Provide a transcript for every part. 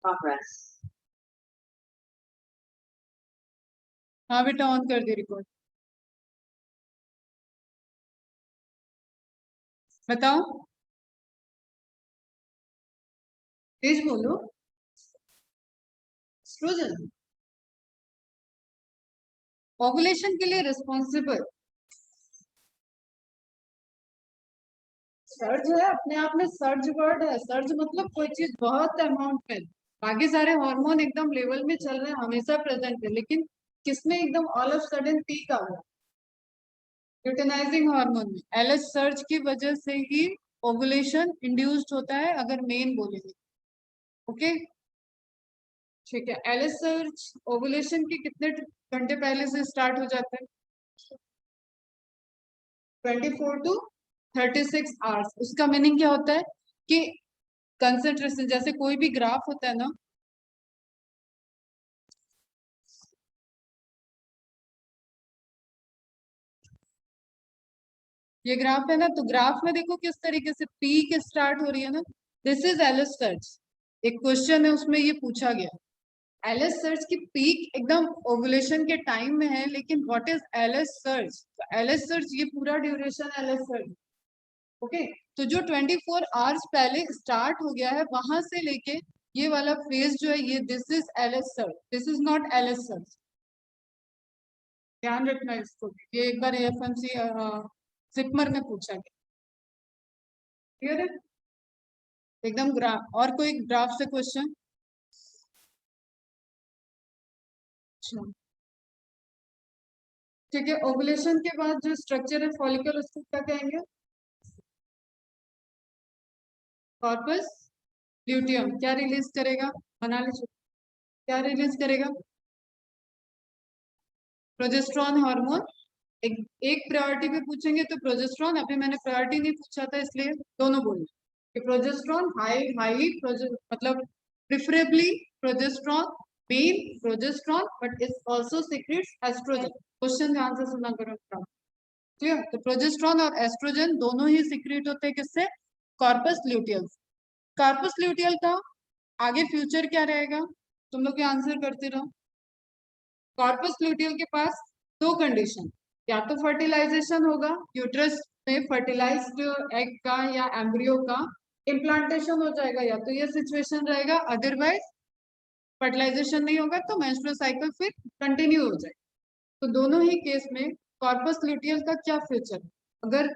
progress. हाँ बेटा on कर दे रिकॉर्ड। बताओ तेज बोलो। एस्ट्रोजन ओवुलेशन के लिए रिस्पॉन्सिबल सर्ज है, अपने आप में सर्ज वर्ड है। सर्ज मतलब कोई चीज बहुत अमाउंट में, बाकी सारे हार्मोन एकदम लेवल में चल रहे हैं, हमेशा प्रेजेंट है, लेकिन किसमें एकदम ऑल ऑफ सडन पीक आ गया? ल्यूटेनाइजिंग हार्मोन में। एलएच सर्ज की वजह से ही ओवुलेशन इंड्यूस्ड होता है, अगर मेन बोलेंगे। ओके ठीक है। एलएच सर्ज ओवुलेशन के कितने घंटे पहले से स्टार्ट हो जाता है? 24 to 36 आवर्स। उसका मीनिंग क्या होता है कि कंसंट्रेशन, जैसे कोई भी ग्राफ होता है ना, ये ग्राफ है ना, तो ग्राफ में देखो किस तरीके से पीक स्टार्ट हो रही है ना, दिस इज एलएच सर्च। एक क्वेश्चन है उसमें ये पूछा गया, एलएच सर्च की पीक एकदम ओवुलेशन के टाइम में है, लेकिन what is LH search? LH search ये पूरा ड्यूरेशन एलएच सर्च। ओके तो जो 24 आवर्स पहले स्टार्ट हो गया है, वहां से लेके ये वाला फेज जो है, ये this is LH search, this is not LH search. ध्यान रखना इसको, ये एक बार एफएमसी जिपमर में पूछा गया। क्लियर है एकदम? ग्राफ और कोई ग्राफ से क्वेश्चन? ठीक है। ओवुलेशन के बाद जो स्ट्रक्चर है फॉलिकल, उसको क्या कहेंगे? Corpus luteum. क्या रिलीज करेगा? बना लीजिए, क्या रिलीज करेगा? Progesterone hormone. एक प्रायोरिटी पे पूछेंगे तो प्रोजेस्ट्रॉन, अभी मैंने प्रायोरिटी नहीं पूछा था इसलिए दोनों बोले कि प्रोजेस्ट्रॉन हाईली मतलब preferably progesterone, main progesterone, but it also secretes estrogen. Question ध्यान से सुना करो। क्लियर? तो प्रोजेस्ट्रॉन और एस्ट्रोजन दोनों ही सीक्रेट होते हैं किससे? Corpus luteal. कॉर्पस ल्यूटियल का आगे फ्यूचर क्या रहेगा? तुम लोग आंसर करते रहो। कॉर्पस ल्यूटियल के पास दो कंडीशन, या तो फर्टिलाइजेशन होगा, यूट्रस में फर्टिलाइज्ड एग का या एम्ब्रियो का इम्प्लांटेशन हो जाएगा, या तो ये सिचुएशन रहेगा, अदरवाइज फर्टिलाइजेशन नहीं होगा तो मेंस्ट्रुअल साइकिल फिर कंटिन्यू हो जाएगा। तो दोनों ही केस में कॉर्पस ल्यूटियल का क्या फ्यूचर है? अगर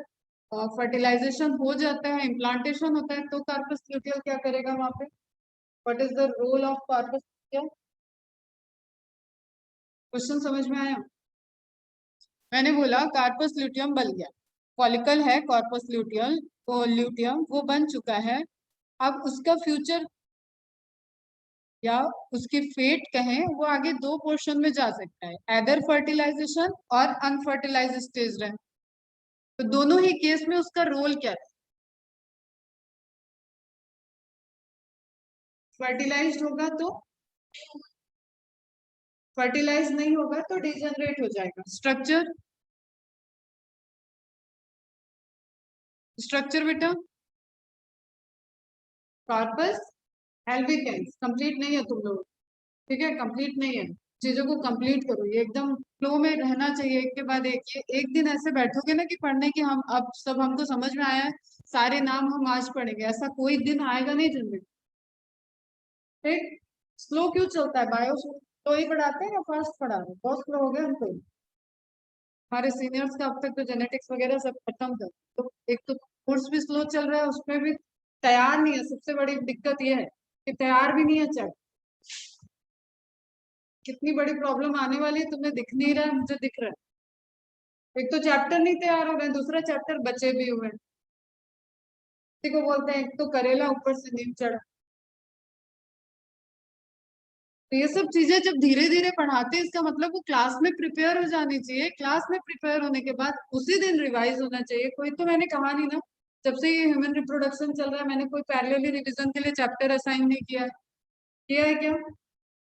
फर्टिलाइजेशन हो जाता है, इम्प्लांटेशन होता है, तो कॉर्पस ल्यूटियल क्या करेगा वहां पे? What is the role of corpus luteal? Question समझ में आया? मैंने बोला कार्पस ल्यूटियम बन गया, फॉलिकल है कॉर्पस ल्यूटियम, तो ल्यूटियम वो बन चुका है। अब उसका फ्यूचर या उसकी फेट कहें, वो आगे दो पोर्शन में जा सकता है, एदर फर्टिलाइजेशन और अनफर्टिलाइज स्टेज रहे। तो दोनों ही केस में उसका रोल क्या है? फर्टिलाइज्ड होगा तो, फर्टिलाइज नहीं होगा तो डिजेनरेट हो जाएगा। स्ट्रक्चर, स्ट्रक्चर बेटा कार्पस एल्बिकेंस कंप्लीट नहीं है तुम लोग, ठीक है? कंप्लीट नहीं है, चीजों को कंप्लीट करो, ये एकदम फ्लो में रहना चाहिए, एक के बाद एक। ये एक दिन ऐसे बैठोगे ना कि पढ़ने की, हम अब सब हमको समझ में आया है, सारे नाम हम आज पढ़ेंगे, ऐसा कोई दिन आएगा नहीं जिंदगी। ठीक? स्लो क्यों चलता है? बायो स्लो ही पढ़ाते हैं या फास्ट पढ़ा रहे हैं? बहुत स्लो हो गया हमको। हमारे सीनियर्स का अब तक तो जेनेटिक्स वगैरह सब खत्म कर, तो एक तो कोर्स भी स्लो चल रहा है, उसमें भी तैयार नहीं है। सबसे बड़ी दिक्कत ये है कि तैयार भी नहीं है। चल कितनी बड़ी प्रॉब्लम आने वाली है, तुम्हें दिख नहीं रहा है, मुझे दिख रहा है। एक तो चैप्टर नहीं तैयार हो रहे हैं, दूसरा चैप्टर बचे भी हुए हैं। किसी को बोलते हैं एक तो करेला ऊपर से नीम चढ़ा। तो ये सब चीजें जब धीरे धीरे पढ़ाते हैं, इसका मतलब वो क्लास में प्रिपेयर हो जानी चाहिए। क्लास में प्रिपेयर होने के बाद उसी दिन रिवाइज होना चाहिए। कोई तो मैंने कहा नहीं ना, जब से ये ह्यूमन रिप्रोडक्शन चल रहा है, मैंने कोई पैरेलली रिवीजन के लिए चैप्टर असाइन नहीं किया है। किया है क्या?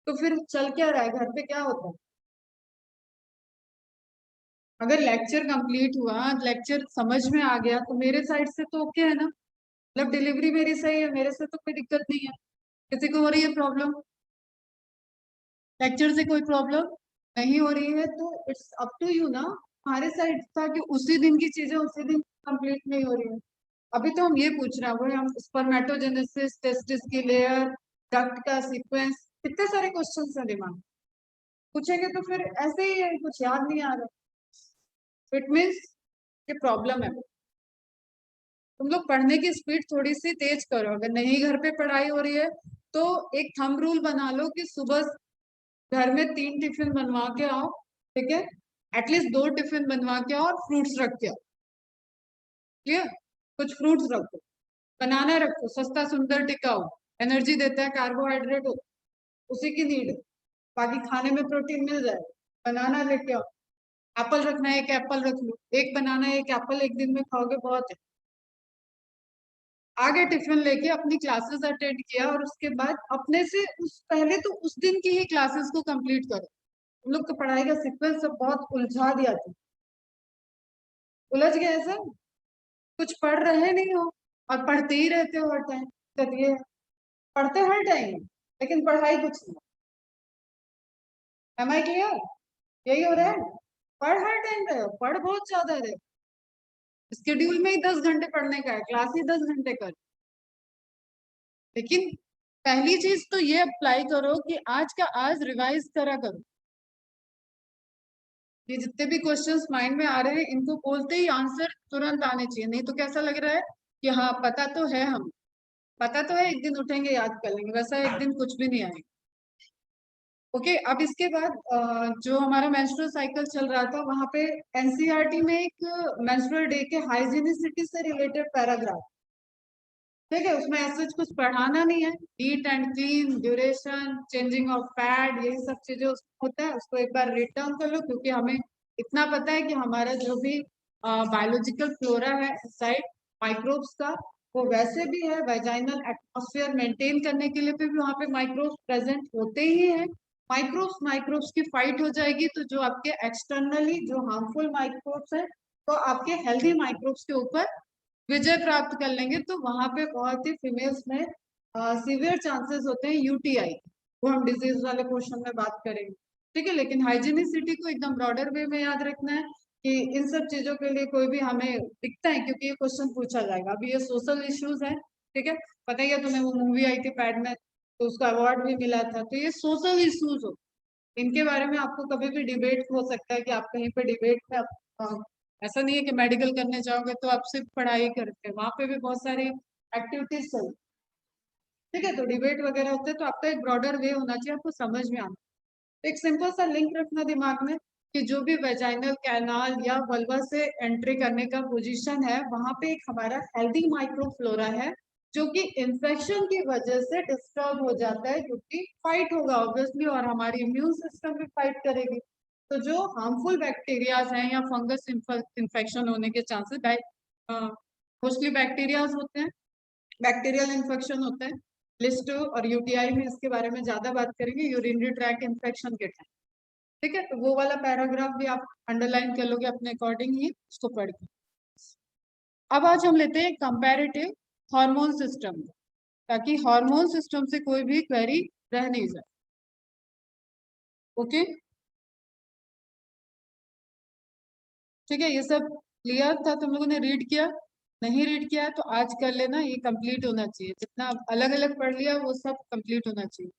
तो फिर चल क्या रहा है घर पे, क्या होता है? अगर लेक्चर कंप्लीट हुआ, लेक्चर समझ में आ गया, तो मेरे साइड से तो ओके है ना, मतलब डिलीवरी मेरी सही है, मेरे से तो कोई दिक्कत नहीं है। किसी को हो रही है प्रॉब्लम? लेक्चर से कोई प्रॉब्लम नहीं हो रही है तो इट्स अप टू यू ना, हमारे साइड था कि उसी दिन की चीजें उसी दिन कंप्लीट नहीं हो रही है। अभी तो हम ये पूछ रहे हैं, वही हम स्पर्मेटोजेनेसिस, टेस्टिस की लेयर, डक्ट का सीक्वेंस, कितने सारे क्वेश्चन है दिमाग पूछेंगे तो फिर ऐसे ही है, कुछ याद नहीं आ रहा। इट मीन्स ये प्रॉब्लम है। तुम लोग पढ़ने की स्पीड थोड़ी सी तेज करो, अगर नहीं घर पे पढ़ाई हो रही है तो एक थंब रूल बना लो कि सुबह घर में 3 टिफिन बनवा के आओ, ठीक है, एटलीस्ट 2 टिफिन बनवा के आओ और फ्रूट्स रख के आओ। क्लियर? कुछ फ्रूट्स रखो, बनाना रखो, सस्ता सुंदर टिकाऊ, एनर्जी देता है, कार्बोहाइड्रेट हो उसी की नीड है, बाकी खाने में प्रोटीन मिल जाए। बनाना लेके आओ, एप्पल रखना है, एक एप्पल रख लो, एक बनाना एक एप्पल एक दिन में खाओगे बहुत है। आगे टिफिन लेके अपनी क्लासेस अटेंड किया और उसके बाद अपने से उस पहले तो उस दिन की ही क्लासेस को कंप्लीट करो। हम लोग को पढ़ाई का सीक्वेंस सब बहुत उलझा दिया था, उलझ गए सर, कुछ पढ़ रहे नहीं हो और पढ़ते ही रहते हो हर टाइम। चलिए, पढ़ते हर टाइम लेकिन पढ़ाई कुछ नहीं। Am I clear? यही हो रहा है, पढ़ हर टाइम रहे हो, पढ़ बहुत ज्यादा रहे, स्केड्यूल में ही 10 घंटे पढ़ने का है, क्लास ही 10 घंटे कर। लेकिन पहली चीज तो ये अप्लाई करो कि आज का आज रिवाइज करा करो। ये जितने भी क्वेश्चंस माइंड में आ रहे हैं इनको बोलते ही आंसर तुरंत आने चाहिए, नहीं तो कैसा लग रहा है कि हाँ पता तो है, हम पता तो है, एक दिन उठेंगे याद कर लेंगे, वैसा एक दिन कुछ भी नहीं आएगा। ओके, अब इसके बाद जो हमारा मेंस्ट्रुअल साइकिल चल रहा था वहां पे एनसीईआरटी में एक मेंस्ट्रुअल डे के हाइजीनिसिटी से रिलेटेड पैराग्राफ, ठीक है, उसमें ऐसा कुछ पढ़ाना नहीं है, neat and clean, duration, changing of pad, यही सब चीजें होता है, उसको एक बार रीड डाउन कर लो, क्योंकि हमें इतना पता है कि हमारा जो भी बायोलॉजिकल फ्लोरा है साइड माइक्रोब्स का, वो वैसे भी है, वेजाइनल एटमॉस्फेयर मेंटेन करने के लिए भी वहाँ पे माइक्रोब्स प्रेजेंट होते ही हैं। माइक्रोब्स माइक्रोब्स की फाइट हो जाएगी तो जो आपके एक्सटर्नली जो हार्मफुल माइक्रोब्स है तो आपके हेल्दी माइक्रोब्स के ऊपर विजय प्राप्त कर लेंगे, तो वहां पे बहुत ही फीमेल्स में सीवियर चांसेस होते हैं यूटीआई, वो हम डिजीज वाले क्वेश्चन में बात करेंगे, ठीक है। लेकिन हाइजीनिसिटी को एकदम ब्रॉडर वे में याद रखना है कि इन सब चीजों के लिए कोई भी हमें दिखता है, क्योंकि ये क्वेश्चन पूछा जाएगा। अभी ये सोशल इश्यूज है, ठीक है, पता ही है तुम्हें, वो मूवी आई थी पैड में तो उसका अवार्ड भी मिला था, तो ये सोशल इश्यूज हो, इनके बारे में आपको कभी भी डिबेट हो सकता है कि आप कहीं पे डिबेट में ऐसा नहीं है कि मेडिकल करने जाओगे तो आप सिर्फ पढ़ाई करते हैं, वहां पे भी बहुत सारी एक्टिविटीज चल, ठीक है, तो डिबेट वगैरह होते हैं, तो आपका एक ब्रॉडर वे होना चाहिए, आपको समझ में आना। तो एक सिंपल सा लिंक रखना दिमाग में कि जो भी वेजाइनल कैनाल या वल्वा से एंट्री करने का पोजीशन है वहां पे एक हमारा हेल्दी माइक्रोफ्लोरा है जो कि इन्फेक्शन की वजह से डिस्टर्ब हो जाता है, क्योंकि फाइट होगा ऑब्वियसली और हमारी इम्यून सिस्टम भी फाइट करेगी। तो जो हार्मफुल बैक्टीरियाज हैं या फंगस इन्फेक्शन होने के चांसेस मोस्टली बैक्टीरियाज होते हैं, बैक्टीरियल इन्फेक्शन होते हैं, लिस्ट और यूटीआई में इसके बारे में ज्यादा बात करेंगे यूरिनरी ट्रैक इन्फेक्शन के टाइम, ठीक है। तो वो वाला पैराग्राफ भी आप अंडरलाइन कर लोगे अपने अकॉर्डिंग ही उसको पढ़ के। अब आज हम लेते हैं कंपैरेटिव हार्मोन सिस्टम, ताकि हार्मोन सिस्टम से कोई भी क्वेरी रह नहीं जाए। ओके, ठीक है, ये सब क्लियर था? तुम लोगों ने रीड किया? नहीं रीड किया है तो आज कर लेना, ये कंप्लीट होना चाहिए, जितना अलग अलग पढ़ लिया वो सब कंप्लीट होना चाहिए।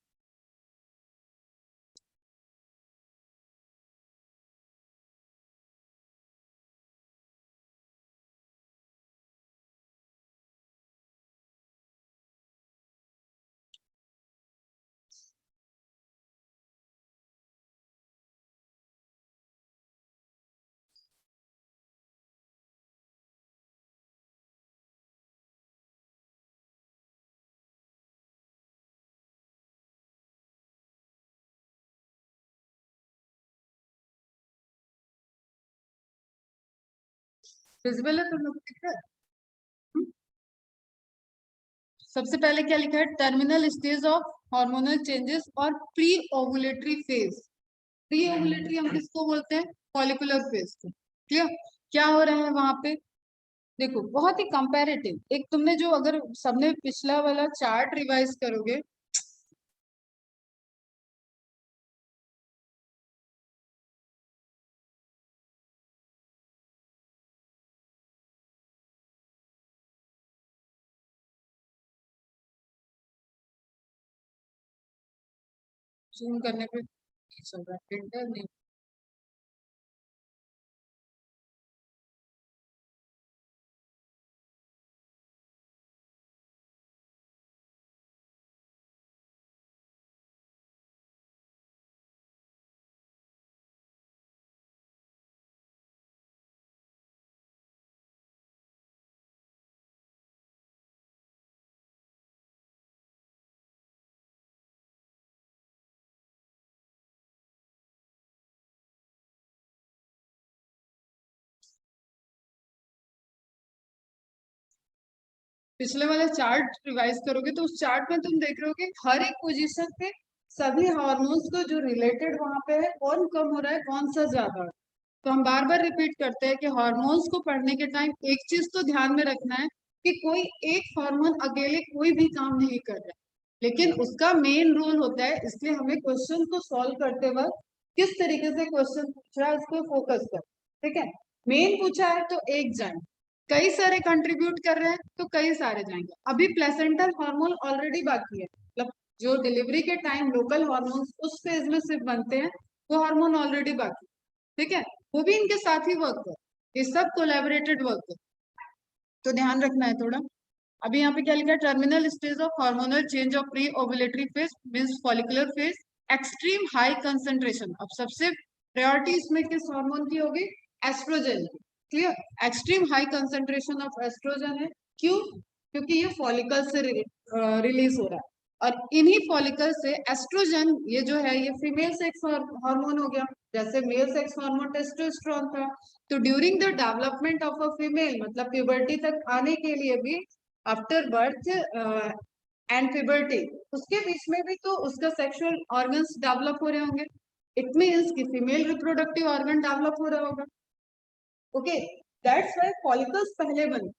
विजिबल है तुम लोग को, दिख रहा है? हम्म? सबसे पहले क्या लिखा है? Terminal stage of hormonal changes और pre ovulatory phase. Pre ovulatory हम किसको बोलते हैं? फॉलिकुलर फेज को। क्लियर? क्या हो रहा है वहां पे? देखो, बहुत ही कंपैरेटिव, एक तुमने जो अगर सबने पिछला वाला चार्ट रिवाइज करोगे जूम करने पे चल रहा है प्रिंटर नहीं। पिछले वाला चार्ट रिवाइज करोगे तो उस चार्ट में तुम देख रहे हो कि हर एक पोजीशन पे सभी हार्मोन्स को जो रिलेटेड वहां पे है कौन कम हो रहा है कौन सा ज्यादा है। तो हम बार बार रिपीट करते हैं कि हार्मोन्स को पढ़ने के टाइम एक चीज तो ध्यान में रखना है कि कोई एक हार्मोन अकेले कोई भी काम नहीं कर रहा है, लेकिन उसका मेन रोल होता है। इसलिए हमें क्वेश्चन को सॉल्व करते वक्त किस तरीके से क्वेश्चन पूछ रहा है उसको फोकस कर। ठीक है, मेन पूछा है तो एक जाए, कई सारे कंट्रीब्यूट कर रहे हैं तो कई सारे जाएंगे। अभी प्लेसेंटल हार्मोन ऑलरेडी बाकी है, मतलब जो डिलीवरी के टाइम लोकल हार्मोन्स उस फेज में सिर्फ बनते हैं, वो हार्मोन ऑलरेडी बाकी। ठीक है, वो भी इनके साथ ही वर्क कर, ये सब कोलैबोरेटेड वर्क कर, तो ध्यान रखना है थोड़ा। अभी यहाँ पे क्या लिखा है, terminal stage of hormonal change of pre ovulatory phase means follicular phase, extreme high concentration. अब सबसे प्रायोरिटी इसमें किस हार्मोन की होगी, एस्ट्रोजन की। Clear, extreme high concentration of oestrogen है। क्यों, क्योंकि ये फॉलिकल से रिलीज हो रहा है, और इन्हीं फॉलिकल से एस्ट्रोजन ये जो है ये फीमेल सेक्स हार्मोन हो गया, जैसे मेल सेक्स हार्मोन टेस्टोस्टेरोन था। तो during the development of a female, मतलब प्यूबर्टी तक आने के लिए भी, आफ्टर बर्थ एंड प्यूबर्टी, उसके बीच में भी तो उसका सेक्सुअल ऑर्गन्स डेवलप हो रहे होंगे। इट मीन्स कि फीमेल रिप्रोडक्टिव ऑर्गन डेवलप हो रहा होगा। ओके, दैट्स व्हाई फॉलिकल्स पहले बने,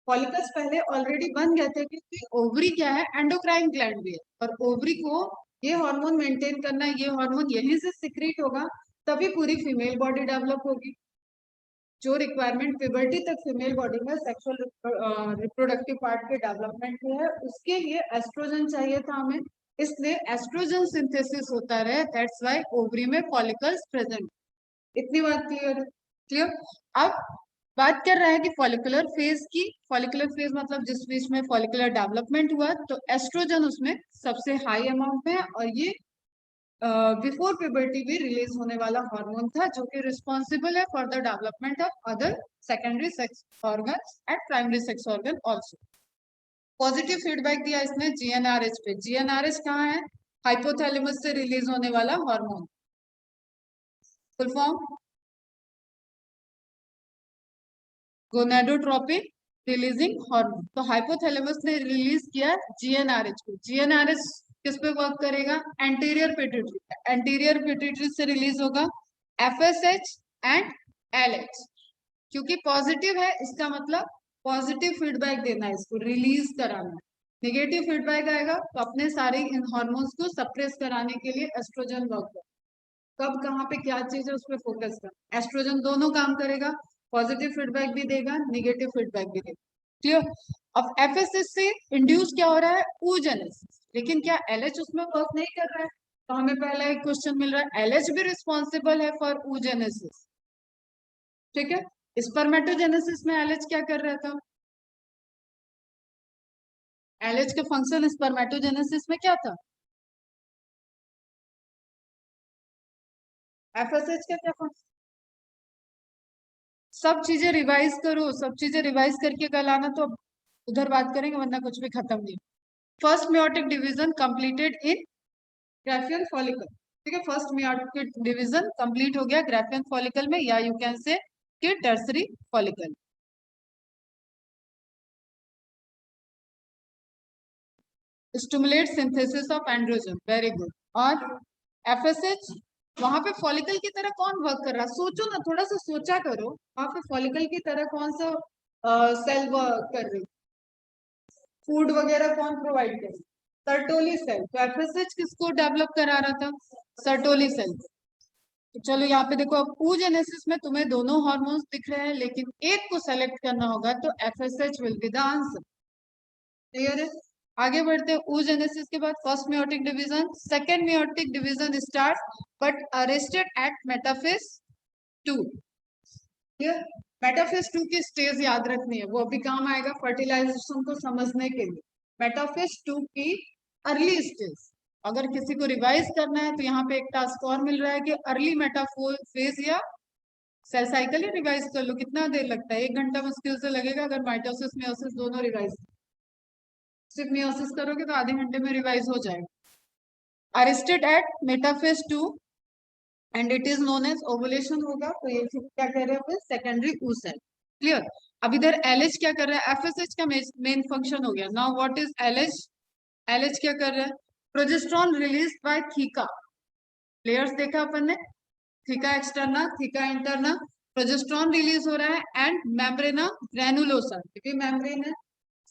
फॉलिकल्स पहले ऑलरेडी बन गए थे, क्योंकि ओवरी क्या है, एंडोक्राइन ग्लैंड भी है, और ओवरी को ये हार्मोन मेंटेन करना है, ये हार्मोन यहीं से सिक्रीट होगा, तभी पूरी फीमेल बॉडी डेवलप होगी। जो रिक्वायरमेंट प्यूबर्टी तक फीमेल बॉडी में सेक्सुअल रिप्रोडक्टिव पार्ट के डेवलपमेंट की है, उसके लिए एस्ट्रोजन चाहिए था हमें, इसलिए एस्ट्रोजन सिंथेसिस होता रहे, दैट्स व्हाई ओवरी में फॉलिकल्स प्रेजेंट। इतनी बात क्लियर है? क्लियर। अब बात कर रहा है कि फॉलिकुलर फेज की, फॉलिकुलर फेज मतलब जिस बीच में फॉलिकुलर डेवलपमेंट हुआ, तो एस्ट्रोजन उसमें सबसे हाई अमाउंट में है, और ये बिफोर प्यूबर्टी भी रिलीज होने वाला हार्मोन था, जो कि रिस्पॉन्सिबल है for the development of other secondary sex organs and primary sex organ also. Positive feedback दिया इसने जीएनआरएच पे। जीएनआरएच कहाँ है, हाइपोथैलेमस से रिलीज होने वाला hormone, full form gonadotropin releasing hormone. तो हाइपोथैलेमस ने रिलीज किया जीएनआरएच को। जीएनआरएच किस पे वर्क करेगा, एंटीरियर पिट्यूटरी, एंटीरियर पिट्यूटरी से रिलीज होगा एफएसएच एंड एलएच। क्योंकि पॉजिटिव है इसका मतलब पॉजिटिव फीडबैक देना है, इसको रिलीज कराना। नेगेटिव फीडबैक आएगा तो अपने सारे इन हार्मोन्स को सप्रेस कराने के लिए एस्ट्रोजन वर्क करेगा। कब कहाँ पे क्या चीज है उस पर फोकस कर, एस्ट्रोजन दोनों काम करेगा, पॉजिटिव फीडबैक भी देगा, निगेटिव फीडबैक भी देगा। क्लियर। अब एफएसएस से इंड्यूस क्या हो रहा है, oogenesis, लेकिन क्या एलएच उसमें वर्क नहीं कर रहा है? तो हमें पहला एक क्वेश्चन मिल रहा है, एलएच भी रिस्पॉन्सिबल है फॉर oogenesis। ठीक है, स्पर्मेटोजेनेसिस में एलएच क्या कर रहा था, एलएच का फंक्शन स्पर्मेटोजेनेसिस में क्या था, एफएसएच का क्या फंक्शन। सब चीजें रिवाइज करो, सब चीजें रिवाइज करके कल आना, तो उधर बात करेंगे, वरना कुछ भी खत्म नहीं। First meiotic division completed in Graafian follicle. ठीक है, फर्स्ट मियोटिक डिवीजन कंप्लीट हो गया ग्राफियन फॉलिकल में, या यू कैन से कि tertiary follicle. Stimulate synthesis of androgen, very good. और एफएसएच, वहां पे फॉलिकल की तरह कौन वर्क कर रहा है, सोचो ना, थोड़ा सा सोचा करो, वहां पे फॉलिकल की तरह कौन सा सेल वर्क कर रही, फूड वगैरह कौन प्रोवाइड कर, सर्टोली सेल। तो एफएसएच किसको डेवलप करा रहा था, सर्टोली सेल। तो चलो यहाँ पे देखो, अब oogenesis में तुम्हें दोनों हार्मोन्स दिख रहे हैं, लेकिन एक को सेलेक्ट करना होगा, तो FSH will be the answer. Clear है? आगे बढ़ते हैं oogenesis के बाद first meiotic division, second meiotic division start but arrested at metaphase 2। Metaphase 2 की स्टेज याद रखनी है, वो अभी काम आएगा फर्टिलाइजेशन को समझने के लिए। मेटाफेज 2 की अर्ली स्टेज, अगर किसी को रिवाइज करना है तो यहाँ पे एक टास्क और मिल रहा है कि अर्ली मेटाफेज या सेल साइकिल ही रिवाइज कर लो। कितना देर लगता है, 1 घंटा मुश्किल से लगेगा अगर माइटोसिस मियोसिस दोनों रिवाइज। सिर्फ मियोसिस करोगे तो आधे घंटे में रिवाइज हो जाएगा। Arrested at metaphase 2 and it is known as ovulation होगा, तो ये क्या कह रहे हैं, सेकेंडरी ऊ सेल। क्लियर। अब इधर एलएच क्या कर रहा है, एफएसएच का मेन फंक्शन हो गया। Now what is LH, LH क्या कर रहा है, progesterone release by theca, layers देखा अपन ने, theca externa theca interna, progesterone release हो रहा है एंड मेम्ब्रेना ग्रैनुलोसा, क्योंकि मेम्ब्रेन है,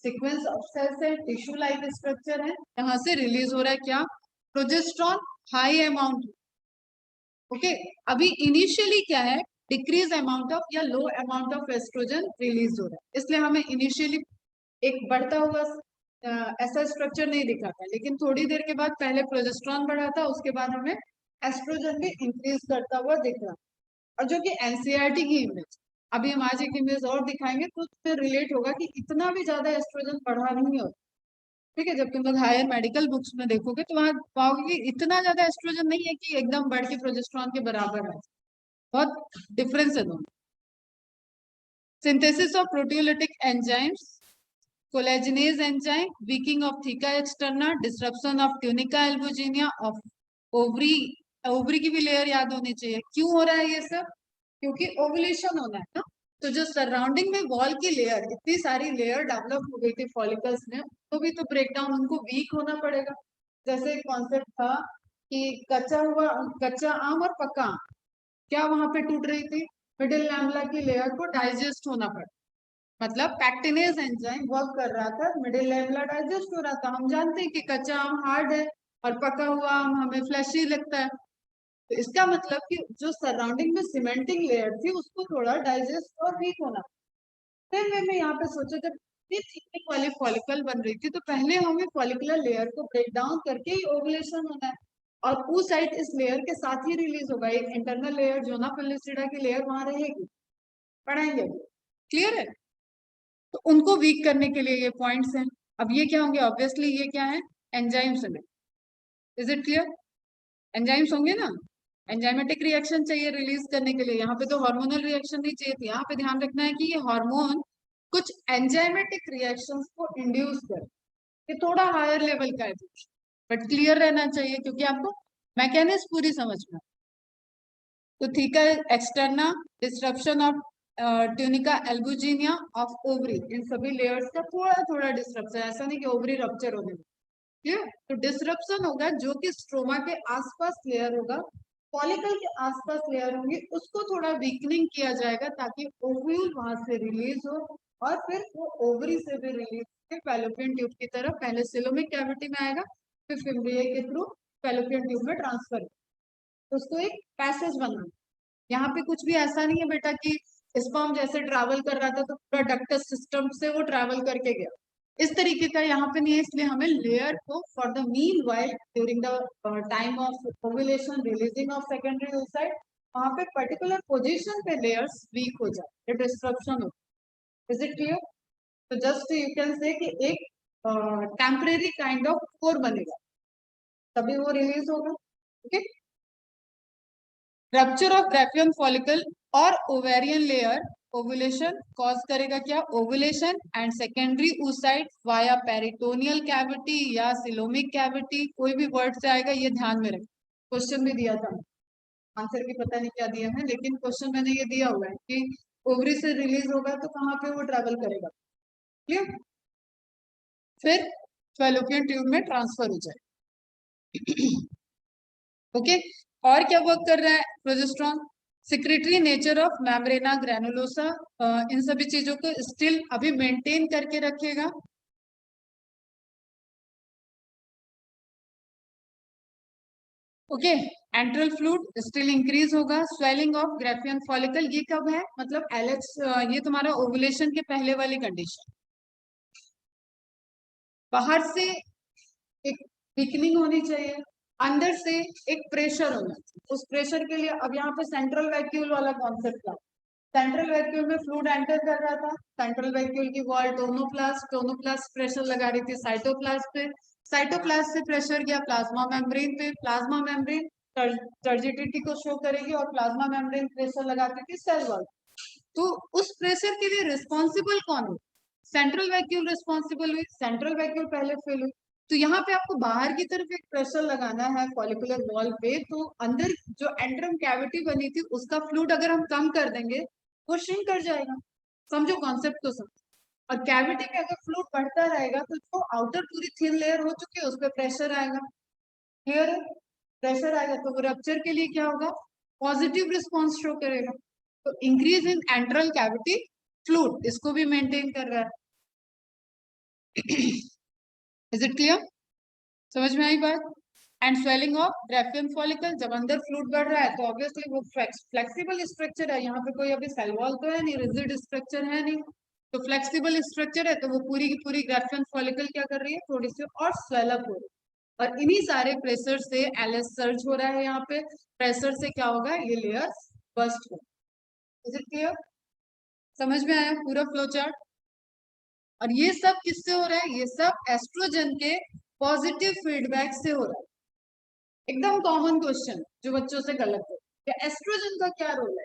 सीक्वेंस ऑफ सेल्स है, टिश्यू लाइक स्ट्रक्चर है, यहाँ से रिलीज हो रहा है क्या, प्रोजेस्टेरोन हाई अमाउंट। ओके अभी इनिशियली क्या है, डिक्रीज अमाउंट ऑफ या लो अमाउंट ऑफ एस्ट्रोजन रिलीज हो रहा है, इसलिए हमें इनिशियली एक बढ़ता हुआ ऐसा स्ट्रक्चर नहीं दिखा था, लेकिन थोड़ी देर के बाद पहले प्रोजेस्टेरोन बढ़ा था, उसके बाद हमें एस्ट्रोजन भी इंक्रीज करता हुआ दिख रहा। और जो कि एनसीईआरटी की इमेज, अभी हम आज एक इमेज और दिखाएंगे तो उससे रिलेट होगा कि इतना भी ज्यादा एस्ट्रोजन बढ़ा नहीं होता। ठीक है, जब तुम लोग हायर मेडिकल बुक्स में देखोगे तो वहां पाओगे कि इतना ज्यादा एस्ट्रोजन नहीं है कि एकदम बढ़ के प्रोजेस्टेरोन के बराबर है, बहुत डिफरेंस है दोनों। Synthesis of proteolytic enzymes, collagenase enzyme, weakening of theca externa, disruption of tunica albuginea of ovary, ovary की भी लेयर याद होनी चाहिए। क्यों हो रहा है ये सब, क्योंकि ओवुलेशन होना है ना, तो जो सराउंडिंग में वॉल की लेयर, इतनी सारी लेयर डेवलप हो गई थी फॉलिकल्स में, तो भी तो ब्रेकडाउन, उनको वीक होना पड़ेगा। जैसे एक कॉन्सेप्ट था कि कच्चा आम और पक्का आम, क्या वहां पे टूट रही थी, मिडिल लैमेला की लेयर को डाइजेस्ट होना पड़ा, मतलब पैक्टिनेज एंजाइम वर्क कर रहा था, मिडिल लैमेला डाइजेस्ट हो रहा था। हम जानते हैं कि कच्चा आम हार्ड है और पका हुआ आम हमें फ्लैशी लगता है, तो इसका मतलब कि जो सराउंडिंग में सीमेंटिंग लेयर थी उसको थोड़ा डाइजेस्ट और वीक होना। फिर मैंने यहाँ पे सोचा जब इतनी थिकनेस वाली फॉलिकल बन रही थी तो पहले हमें फॉलिकुलर लेयर को ब्रेक डाउन करके ही ओवुलेशन होना है, और वो साइट इस लेयर के साथ ही रिलीज होगा, एक इंटरनल लेयर जोना पेलिस्टिडा की लेयर वहां रहेगी, पढ़ाएंगे। क्लियर है, तो उनको वीक करने के लिए ये पॉइंट्स हैं। अब ये क्या होंगे, ऑब्वियसली ये क्या है, एंजाइम्स होंगे। इज इट क्लियर, एंजाइम्स होंगे ना, एंजाइमेटिक रिएक्शन चाहिए रिलीज करने के लिए, यहाँ पे तो हार्मोनल रिएक्शन नहीं चाहिए थी। यहाँ पे ध्यान रखना है कि ये हार्मोन कुछ एंजाइमेटिक रिएक्शंस को इंड्यूस करे, ये थोड़ा हायर लेवल का है, बट क्लियर रहना चाहिए क्योंकि आपको मैकेनिज्म पूरी समझ में। तो theca externa, disruption of tunica albuginea of ovary, इन सभी लेयर्स का थोड़ा थोड़ा डिस्ट्रप्शन, ऐसा नहीं कि ओवरी रप्चर होने, क्लियर। तो डिस्ट्रप्शन होगा जो कि स्ट्रोमा के आसपास लेयर होगा, फॉलिकल के आसपास लेयर होंगी, उसको थोड़ा वीकनिंग किया जाएगा ताकि ओव्यूल वहां से रिलीज हो और फिर वो ओवरी से भी रिलीज के फैलोपियन ट्यूब की तरफ, पहले सिलोमिक कैविटी में आएगा फिर फिम्ब्रिया के थ्रू फैलोपियन ट्यूब में ट्रांसफर, उसको एक पैसेज बनना। यहाँ पे कुछ भी ऐसा नहीं है बेटा कि स्पर्म जैसे ट्रैवल कर रहा था तो पूरा डक्टस सिस्टम से वो ट्रैवल करके गया, इस तरीके का यहाँ पे नहीं है। इसलिए हमें लेयर को for the mean while during the time of ovulation releasing of secondary oocyte, वहां पे पर्टिकुलर पोजीशन पे लेयर्स वीक हो जाए, डिस्ट्रप्शन हो। इज इट क्लियर, तो जस्ट यू कैन से कि एक टेम्परेरी काइंड ऑफ कोर बनेगा तभी वो रिलीज होगा। Okay, rupture of Graafian follicle और ओवेरियन लेयर ओवुलेशन कॉज करेगा क्या, ovulation and secondary oocyte via peritoneal cavity या सिलोमिक कैविटी, कोई भी वर्ड से आएगा ये ध्यान में रखें। क्वेश्चन भी दिया था, आंसर भी पता नहीं क्या दिया है, लेकिन क्वेश्चन मैंने ये दिया हुआ है कि ओवरी से रिलीज होगा तो कहाँ पे वो ट्रेवल करेगा, क्लियर, फिर फैलोपियन ट्यूब में ट्रांसफर हो जाए। ओके, और क्या वर्क कर रहा है progesterone, secretory nature of membrana granulosa, इन सभी चीजों को स्टिल अभी मेंटेन करके रखेगा। Okay, antral fluid still increase होगा, स्वेलिंग ऑफ ग्रेफियन फॉलिकल, ये कब है, मतलब एलएच, ये तुम्हारा ओवुलेशन के पहले वाली कंडीशन। बाहर से एक वीकनिंग होनी चाहिए, अंदर से एक प्रेशर होना चाहिए। उस प्रेशर के लिए अब यहाँ पे सेंट्रल वैक्यूल वाला कॉन्सेप्ट था। सेंट्रल वैक्यूल में फ्लूइड एंटर कर रहा था, सेंट्रल वैक्यूल की वॉल टोनोप्लास्ट प्रेशर लगा रही थी साइटोप्लास्ट पे, साइटोप्लास्ट से प्रेशर गया प्लाज्मा मेम्ब्रेन पे, प्लाज्मा मेम्ब्रेन टर्जिडिटी को शो करेगी और प्लाज्मा मेम्ब्रेन प्रेशर लगाती थी सेल वॉल। तो उस प्रेशर के लिए रिस्पॉन्सिबल कौन है? सेंट्रल वैक्यूल रिस्पॉन्सिबल हुई, सेंट्रल वैक्यूल पहले फेल हुई। तो यहाँ पे आपको बाहर की तरफ एक प्रेशर लगाना है फॉलिकुलर वॉल पे, तो अंदर जो एंड्रम कैविटी बनी थी उसका फ्लूइड अगर हम कम कर देंगे वो श्रिंक कर जाएगा। समझो कॉन्सेप्ट को समझो। और कैविटी में अगर फ्लूइड बढ़ता रहेगा तो जो आउटर पूरी थिन लेयर हो चुकी है उस पर प्रेशर आएगा। क्लियर है? प्रेशर आएगा तो वो रप्चर के लिए क्या होगा? पॉजिटिव रिस्पॉन्स शो करेगा। तो increase in enteral cavity fluid इसको भी मेंटेन कर रहा है। Is it clear? समझ में आई बात? And swelling of Graafian follicle, जब अंदर फ्लूइड बढ़ रहा है तो ऑब्वियसली वो फ्लेक्सिबल स्ट्रक्चर है, यहाँ पे कोई अभी सेल वॉल तो है नहीं, रिजिड स्ट्रक्चर है नहीं, तो फ्लेक्सिबल स्ट्रक्चर है तो वो पूरी की पूरी ग्राफियन फॉलिकल क्या कर रही है? थोड़ी सी और स्वेलअप हो रही है। और इन्हीं सारे प्रेशर से एलएस सर्ज हो रहा है, यहाँ पे प्रेशर से क्या होगा? ये लेयर बस्ट हो। Is it clear? समझ में आया पूरा फ्लो चार्ट? और ये सब किससे हो रहा है? ये सब एस्ट्रोजन के पॉजिटिव फीडबैक से हो रहा है। एकदम कॉमन क्वेश्चन जो बच्चों से गलत है कि एस्ट्रोजन का क्या रोल है?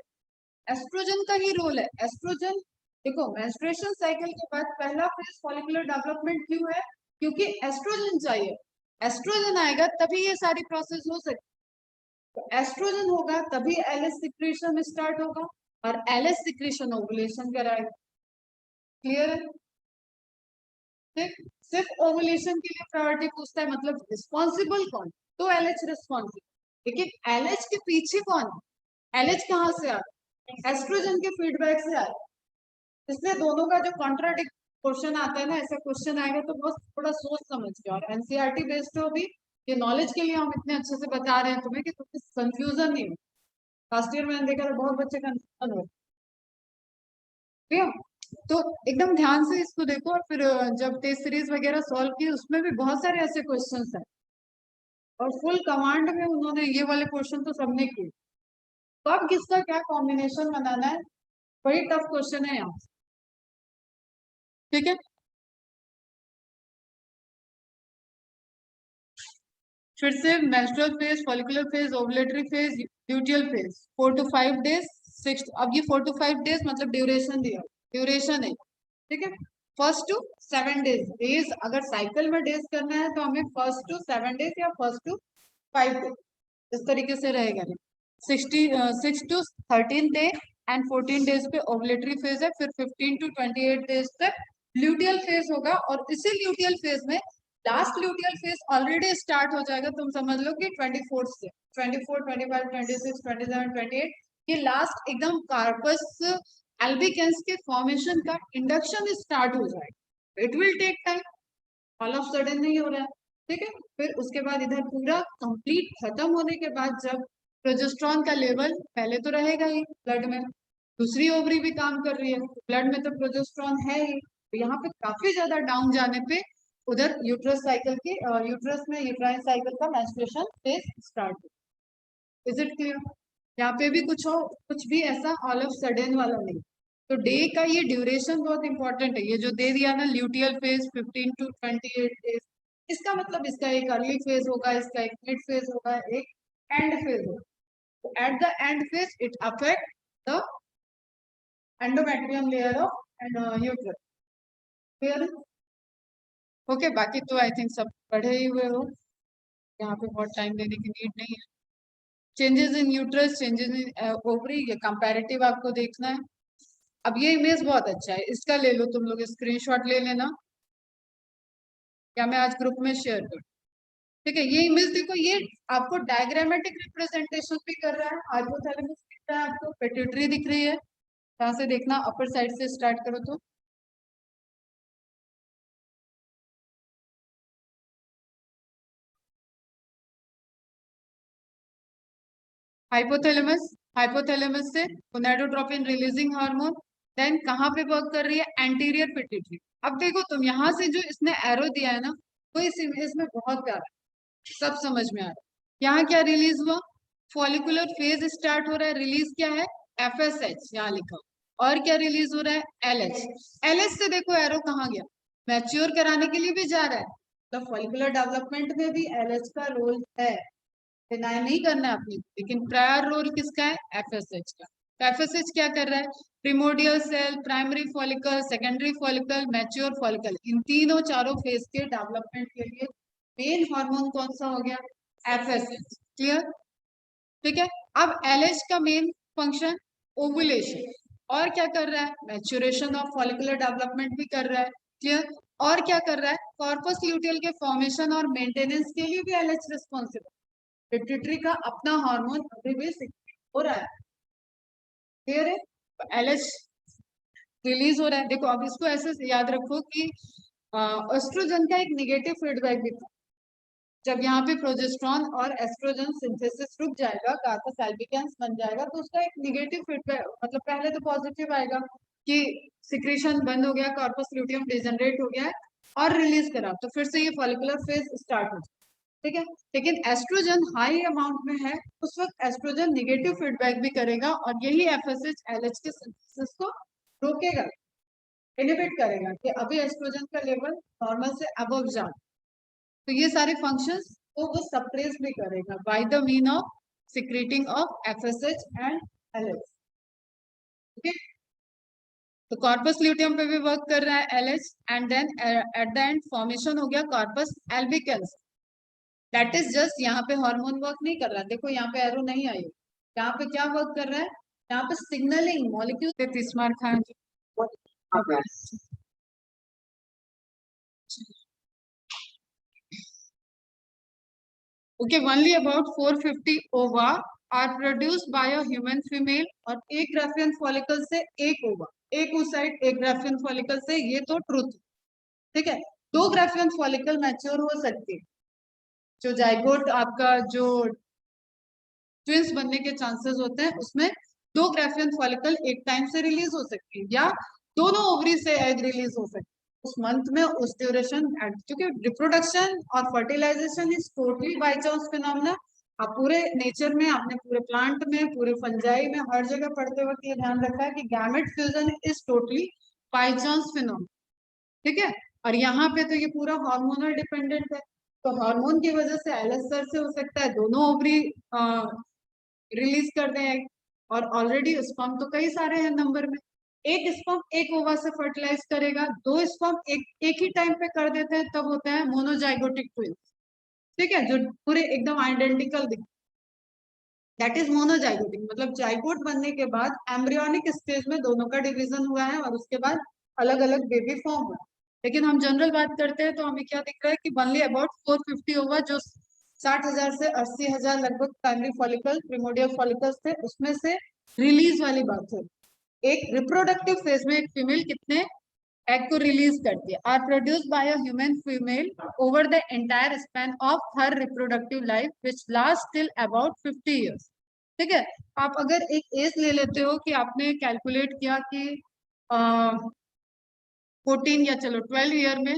एस्ट्रोजन का ही रोल है। एस्ट्रोजन देखो, मेंस्ट्रुएशन साइकिल के बाद पहला फेज फॉलिकुलर डेवलपमेंट क्यों है? क्योंकि एस्ट्रोजन चाहिए। एस्ट्रोजन आएगा तभी ये सारी प्रोसेस हो सकती है। तो एस्ट्रोजन होगा तभी एलएस सिक्रीशन स्टार्ट होगा और एलएस सिक्रीशन ओवुलेशन कराएगा। क्लियर है? सिर्फ ओवुलेशन के लिए प्रायोरिटी पूछता है, मतलब रिस्पॉन्सिबल कौन? तो एलएच रिस्पॉन्सिबल। लेकिन एलएच के पीछे कौन है? एलएच कहाँ से आ रहा है? एस्ट्रोजन के फीडबैक से आ रहा है। इसलिए दोनों का जो कॉन्ट्राडिक्ट क्वेश्चन आता है ना, ऐसा क्वेश्चन आएगा तो बस थोड़ा सोच समझ के, और एनसीईआरटी बेस्ड हो भी, ये नॉलेज के लिए हम इतने अच्छे से बता रहे हैं तुम्हें कि तुम्हें कंफ्यूजन नहीं हो। लास्ट ईयर मैंने देखा था बहुत बच्चे कंफ्यूजन हो। ठीक है? तो एकदम ध्यान से इसको देखो, और फिर जब टेस्ट सीरीज वगैरह सॉल्व की उसमें भी बहुत सारे ऐसे क्वेश्चंस हैं, और फुल कमांड में उन्होंने ये वाले क्वेश्चन तो सबने किए। तो अब किसका क्या कॉम्बिनेशन बनाना है, वही टफ क्वेश्चन है यहाँ। ठीक है, फिर से menstrual phase, follicular phase, ovulatory phase, luteal phase, 4 to 5 days. 6, अब ये 4 to 5 डेज मतलब ड्यूरेशन दिया, ड्यूरेशन है। ठीक है, 1st to 7 डेज। डेज अगर साइकिल में डेज करना है तो हमें 1st to 7 डेज या 1st to 5 डेज इस तरीके से रहेगा। 6 to 13 डे एंड 14 डेज पे ओवुलेटरी फेज है, फिर 15 to 28 डेज तक ल्यूटियल फेज होगा। और इसी ल्यूटियल फेज में last luteal phase already start हो जाएगा, तुम समझ लो कि 24 से 24, 25, 26, 27, 28, ये लास्ट एकदम कार्पस एल्बिकेंस के फॉर्मेशन का इंडक्शन स्टार्ट हो जाएगा। It will take time, all of sudden नहीं हो रहा है। ठीक है, फिर उसके बाद इधर पूरा कंप्लीट खत्म होने के बाद जब प्रोजेस्टेरॉन का लेवल पहले तो रहेगा ही ब्लड में, दूसरी ओवरी भी काम कर रही है, ब्लड में तो प्रोजेस्टेरॉन है ही, तो यहाँ पे काफी ज्यादा डाउन जाने पे उधर यूट्रस साइकिल की, यूट्रस में यूट्राइन साइकिल का मेंस्ट्रुएशन फेज स्टार्ट हो। Is it clear? यहाँ पे भी कुछ हो, कुछ भी ऐसा ऑल ऑफ सडन वाला नहीं। तो डे का ये ड्यूरेशन बहुत इंपॉर्टेंट है, ये जो दे दिया ना ल्यूटियल फेज 15 to 28 डेज, इसका मतलब इसका एक अर्ली फेज होगा, इसका एक मिड फेज होगा, एक एंड फेज होगा। तो eight the and phase it affect the endometrium layer of uterus. Clear? Okay, बाकी तो आई थिंक सब पढ़े ही हुए हो, यहाँ पे बहुत टाइम देने की नीड नहीं है। Changes in uterus, changes in ovary, ये कंपैरेटिव आपको देखना है। अब ये इमेज बहुत अच्छा है, इसका ले लो तुम लोग, स्क्रीनशॉट ले लेना, या मैं आज ग्रुप में शेयर करूँ। ठीक है, ये इमेज देखो, ये आपको डायग्रामेटिक रिप्रेजेंटेशन भी कर रहा है। हाइपोथैलेमस दिख रहा है आपको, पिट्यूटरी दिख रही है, यहाँ से देखना, अपर साइड से स्टार्ट करो तो हाइपोथैलेमस, हाइपोथैलेमस से गोनाडोट्रोपिन रिलीजिंग हार्मोन, देन कहाँ पे वर्क कर रही है? Anterior pituitary. अब देखो तुम यहाँ से जो इसने एरो दिया है ना, वो इस इमेज में बहुत प्यारा है, सब समझ में आ रहा है। यहाँ क्या रिलीज हुआ, फॉलिकुलर फेज स्टार्ट हो रहा है, रिलीज क्या है, FSH यहाँ लिखा, और क्या रिलीज हो रहा है, LH। LH से देखो एरो कहाँ गया, मैच्योर कराने के लिए भी जा रहा है, तो फॉलिकुलर डेवलपमेंट में भी LH का रोल है, डिनाई नहीं करना है आपने, लेकिन प्रायर रोल किसका है, FSH का। तो FSH क्या कर रहा है, primordial cell, primary follicle, secondary follicle, mature follicle, इन तीनों चारों फेज के डेवलपमेंट के लिए मेन हार्मोन कौन सा हो गया, FSH। क्लियर, ठीक है। अब LH का मेन फंक्शन ओवुलेशन, और क्या कर रहा है, मैच्योरेशन ऑफ फॉलिकुलर डेवलपमेंट भी कर रहा है। क्लियर, और क्या कर रहा है, कॉर्पस ल्यूटियल के फॉर्मेशन और मेंटेनेंस के लिए भी LH रिस्पॉन्सिबल। पिट्यूटरी का अपना हार्मोन अभी भी सिक्रेट हो रहा है, क्लियर है, LH रिलीज हो रहा है। देखो अब इसको ऐसे याद रखो कि एस्ट्रोजन का एक निगेटिव फीडबैक भी था, जब यहाँ पे प्रोजेस्ट्रॉन और एस्ट्रोजन सिंथेसिस रुक जाएगा, कार्पस एल्बिकेंस बन जाएगा, तो उसका एक निगेटिव फीडबैक, मतलब पहले तो पॉजिटिव आएगा कि सिक्रीशन बंद हो गया, कार्पस ल्यूटियम डिजनरेट हो गया है, और रिलीज करा, तो फिर से ये फॉलिकुलर फेज स्टार्ट हो जाए, ठीक है। लेकिन एस्ट्रोजन हाई अमाउंट में है, उस वक्त एस्ट्रोजन निगेटिव फीडबैक भी करेगा, और यही FSH LH के सिंथेसिस को रोकेगा, इनहिबिट करेगा कि अभी एस्ट्रोजन का लेवल नॉर्मल से अबव जा, तो ये सारे फंक्शंस को वो सप्रेस भी करेगा by the mean of secreting of FSH and LH, okay. तो कॉर्पस ल्यूटियम पे भी वर्क कर रहा है LH, and then at the end formation हो गया corpus albicans, that is just, यहाँ पे हार्मोन वर्क नहीं कर रहा, देखो यहाँ पे एरो नहीं आई, यहाँ पे क्या वर्क कर रहा है, यहाँ पे सिग्नलिंग मॉलिक्यूल, तिस्मार खान जी, okay, only about 450 ova are produced by a human female, और एक ग्राफियन फॉलिकल से एक ओवा, एक oocyte एक ग्राफियन फॉलिकल से, ये तो ट्रुथ, ठीक है। दो ग्राफियन फॉलिकल मैच्योर हो सकती है, जो जाइगोट आपका जो ट्विंस बनने के चांसेस होते हैं, उसमें दो ग्राफियन फॉलिकल एक टाइम से रिलीज हो सकती है, या दोनों ओवरी से एग रिलीज हो सकती है उस मंथ में, उस ड्यूरेशन, क्योंकि रिप्रोडक्शन और fertilization is totally by chance phenomena. आप पूरे नेचर में, आपने पूरे प्लांट में, पूरे फंजाई में, हर जगह पढ़ते वक्त ये ध्यान रखा है कि gamete fusion is totally by chance phenomena, ठीक है। और यहाँ पे तो ये पूरा हार्मोनल डिपेंडेंट है, तो हार्मोन की वजह से LH से हो सकता है दोनों ओवरी रिलीज कर दें egg, और ऑलरेडी स्पर्म तो कई सारे हैं नंबर में, एक स्पर्म एक ओवा से फर्टिलाइज करेगा, दो स्पर्म एक ही टाइम पे कर देते हैं, तब होता है मोनोजाइगोटिक ट्विंस, ठीक है, जो पूरे एकदम आइडेंटिकल दिखते, दैट इज मोनोजाइगोटिक, मतलब जाइगोट बनने के बाद एम्ब्रियोनिक स्टेज में दोनों का डिवीजन हुआ है, और उसके बाद अलग अलग बेबी फॉर्म हुआ। लेकिन हम जनरल बात करते हैं तो हमें क्या दिख रहा है कि ओनली अबाउट 450 होगा, जो 60,000 से 80,000 लगभग प्राइमरी फॉलिकल, प्रिमोडियल फॉलिकल्स थे, उसमें से रिलीज वाली बात है। एक रिप्रोडक्टिव फेज में एक फीमेल कितने एग को रिलीज करती है, are produced by a human female over the entire span of her reproductive life which last till about 50 years, ठीक है। आप अगर एक एज ले लेते हो कि आपने कैलकुलेट किया कि 14 या चलो 12 ईयर में,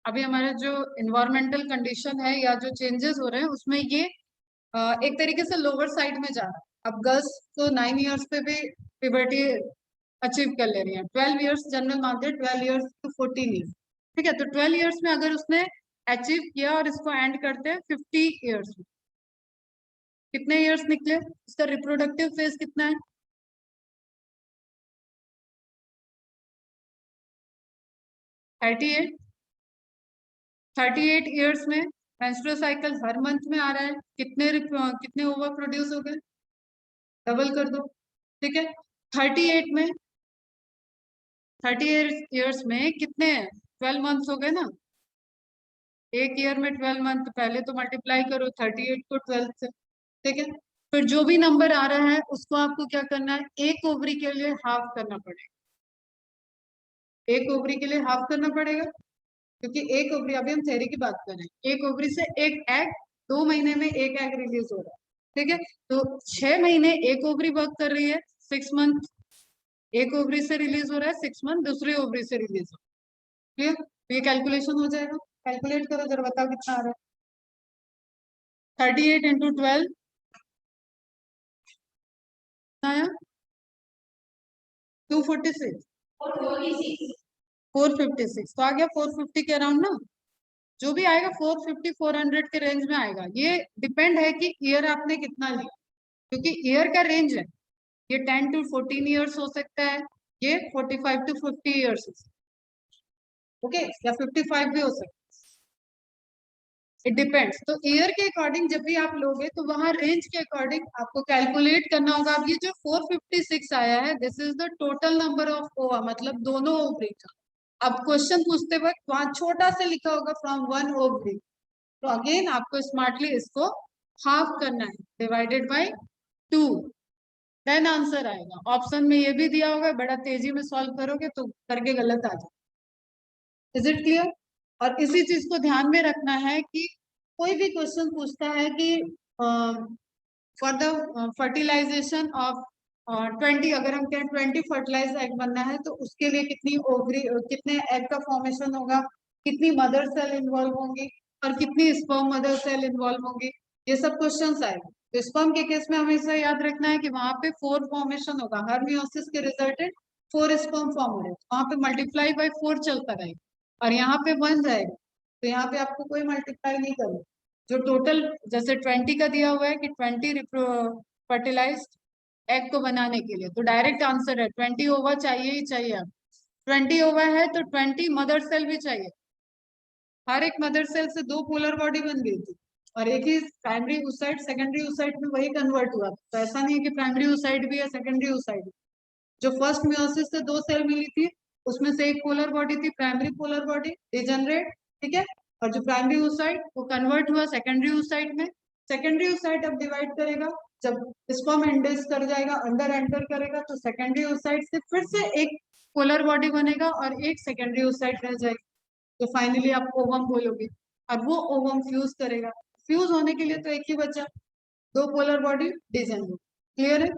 अभी हमारे जो इन्वायरमेंटल कंडीशन है या जो चेंजेस हो रहे हैं उसमें ये एक तरीके से लोअर साइड में जा रहा है। अब गर्ल्स तो 9 इयर्स पे भी प्यूबर्टी अचीव कर ले रही है, 12 इयर्स जनरल मानते हैं, 12 इयर्स टू 14 ईयर्स, ठीक है। तो 12 इयर्स में अगर उसने अचीव किया और इसको एंड करते हैं 50 इयर्स में, कितने इयर्स निकले, इसका रिप्रोडक्टिव फेज कितना है, 38। 38 इयर्स में मेंस्ट्रुअल साइकिल हर मंथ में आ रहा है, कितने ओवर प्रोड्यूस हो गए, डबल कर दो, ठीक है। 38 में, 38 इयर्स में कितने 12 मंथ्स हो गए ना, एक ईयर में 12 मंथ, पहले तो मल्टीप्लाई करो 38 को 12 से, ठीक है। फिर जो भी नंबर आ रहा है उसको आपको क्या करना है, एक ओवरी के लिए हाफ करना पड़ेगा, एक ओवरी के लिए हाफ करना पड़ेगा, क्योंकि एक ओवरी, अभी हम थ्योरी की बात कर रहे हैं, एक ओवरी से एक एग, 2 महीने में एक एग रिलीज हो रहा है, ठीक है। तो 6 महीने एक ओवरी वर्क कर रही है, 6 मंथ एक ओवरी से रिलीज हो रहा है, 6 मंथ दूसरी ओवरी से रिलीज हो रहा है, क्लियर? तो ये कैलकुलेशन हो जाएगा, कैलकुलेट करो जरा, बताओ कितना आ रहा है। 38 इंटू 12 आया 246, 456 तो आ गया 450 के अराउंड ना, जो भी आएगा 450 400 के रेंज में आएगा। ये डिपेंड है कि ईयर आपने कितना लिया, क्योंकि ईयर का रेंज है, ये 10 to 14 ईयर्स हो सकता है, ये 45 to 50 ईयर्स हो सकता है, ओके, या 55 भी हो सकता है, इट डिपेंड्स। तो ईयर के अकॉर्डिंग जब भी आप लोगे तो वहां रेंज के अकॉर्डिंग आपको कैलकुलेट करना होगा। अब ये जो 456 आया है, this is the total number of ओवा, मतलब दोनों ओवरी का। अब क्वेश्चन पूछते वक्त वहां छोटा से लिखा होगा फ्रॉम वन ओवरी, तो अगेन आपको स्मार्टली इसको हाफ करना है, डिवाइडेड बाय 2, देन आंसर आएगा। ऑप्शन में ये भी दिया होगा, बड़ा तेजी में सॉल्व करोगे तो करके गलत आ जाए। Is it clear? और इसी चीज को ध्यान में रखना है कि कोई भी क्वेश्चन पूछता है कि फॉर द फर्टिलाइजेशन ऑफ 20, अगर हम कहें 20 फर्टिलाइज एग बनना है तो उसके लिए कितनी ओवरी, कितने एग का फॉर्मेशन होगा, कितनी मदर सेल इन्वॉल्व होंगी और कितनी स्पर्म मदर सेल इन्वॉल्व होंगी, ये सब क्वेश्चंस आएंगे। तो स्पर्म के केस में हमेशा याद रखना है कि वहां पे 4 फॉर्मेशन होगा, हर मियोसिस के रिजल्टेड 4 स्पर्म फॉर्म हो रहे हैं, वहां पे मल्टीप्लाई बाय 4 चलता रहेगा और यहाँ पे 1 जाएगा, तो यहाँ पे आपको कोई मल्टीप्लाई नहीं करना। जो टोटल जैसे 20 का दिया हुआ है कि 20 फर्टिलाइज्ड एग को बनाने के लिए, तो डायरेक्ट आंसर है 20 ओवा चाहिए ही चाहिए। अब 20 ओवा है तो 20 मदर सेल भी चाहिए, हर एक मदर सेल से 2 पोलर बॉडी बन गई थी और एक ही प्राइमरी oocyte सेकेंडरी oocyte में वही कन्वर्ट हुआ, तो ऐसा नहीं है कि प्राइमरी oocyte भी है सेकेंडरी oocyte। जो फर्स्ट मियोसिस से 2 सेल मिली थी उसमें से एक पोलर बॉडी थी, प्राइमरी पोलर बॉडी डिजेनरेट, ठीक है, और जो प्राइमरी oocyte वो कन्वर्ट हुआ सेकेंडरी oocyte में। सेकेंडरी oocyte अब डिवाइड करेगा, जब स्पर्म इंडेक्स कर जाएगा, अंदर एंटर करेगा, तो सेकेंडरी oocyte से फिर से एक पोलर बॉडी बनेगा और एक सेकेंडरी oocyte रह जाएगी, तो फाइनली आप ओवम बोलोगे और वो ओवम फ्यूज करेगा। फ्यूज होने के लिए तो एक ही बचा, 2 पोलर बॉडी डिजेनरेट। क्लियर है?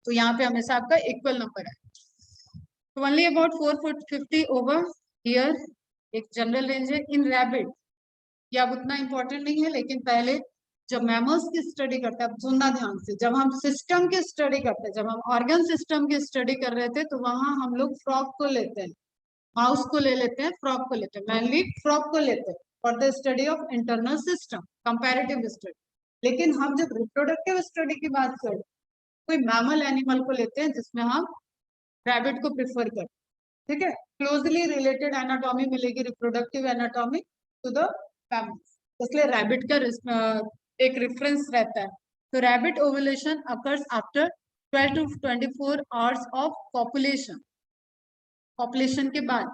तो यहाँ पे हमेशा आपका इक्वल नंबर है। तो ओनली अबाउट 450 ओवर हियर, एक जनरल रेंज है। इन रैबिट ये अब उतना इंपॉर्टेंट नहीं है, लेकिन पहले जब मैमल्स की स्टडी करते हैं, अब सुनना ध्यान से, जब हम सिस्टम की स्टडी करते हैं, जब हम ऑर्गन सिस्टम की स्टडी कर रहे थे, तो वहां हम लोग फ्रॉग को लेते हैं, माउस को ले लेते हैं, फ्रॉग को लेते हैं, मेनली फ्रॉग को लेते हैं for the study of internal system, comparative study. लेकिन हम जब रिप्रोडक्टिव स्टडी की बात करें, कोई मैमल एनिमल को लेते हैं जिसमें हम रैबिट को प्रिफर करते हैं, ठीक है, क्लोजली रिलेटेड एनाटॉमी मिलेगी, reproductive anatomy to the mammals, इसलिए रैबिट का एक रेफरेंस रहता है। तो rabbit ovulation occurs after 12 to 24 hours of population, population के बाद,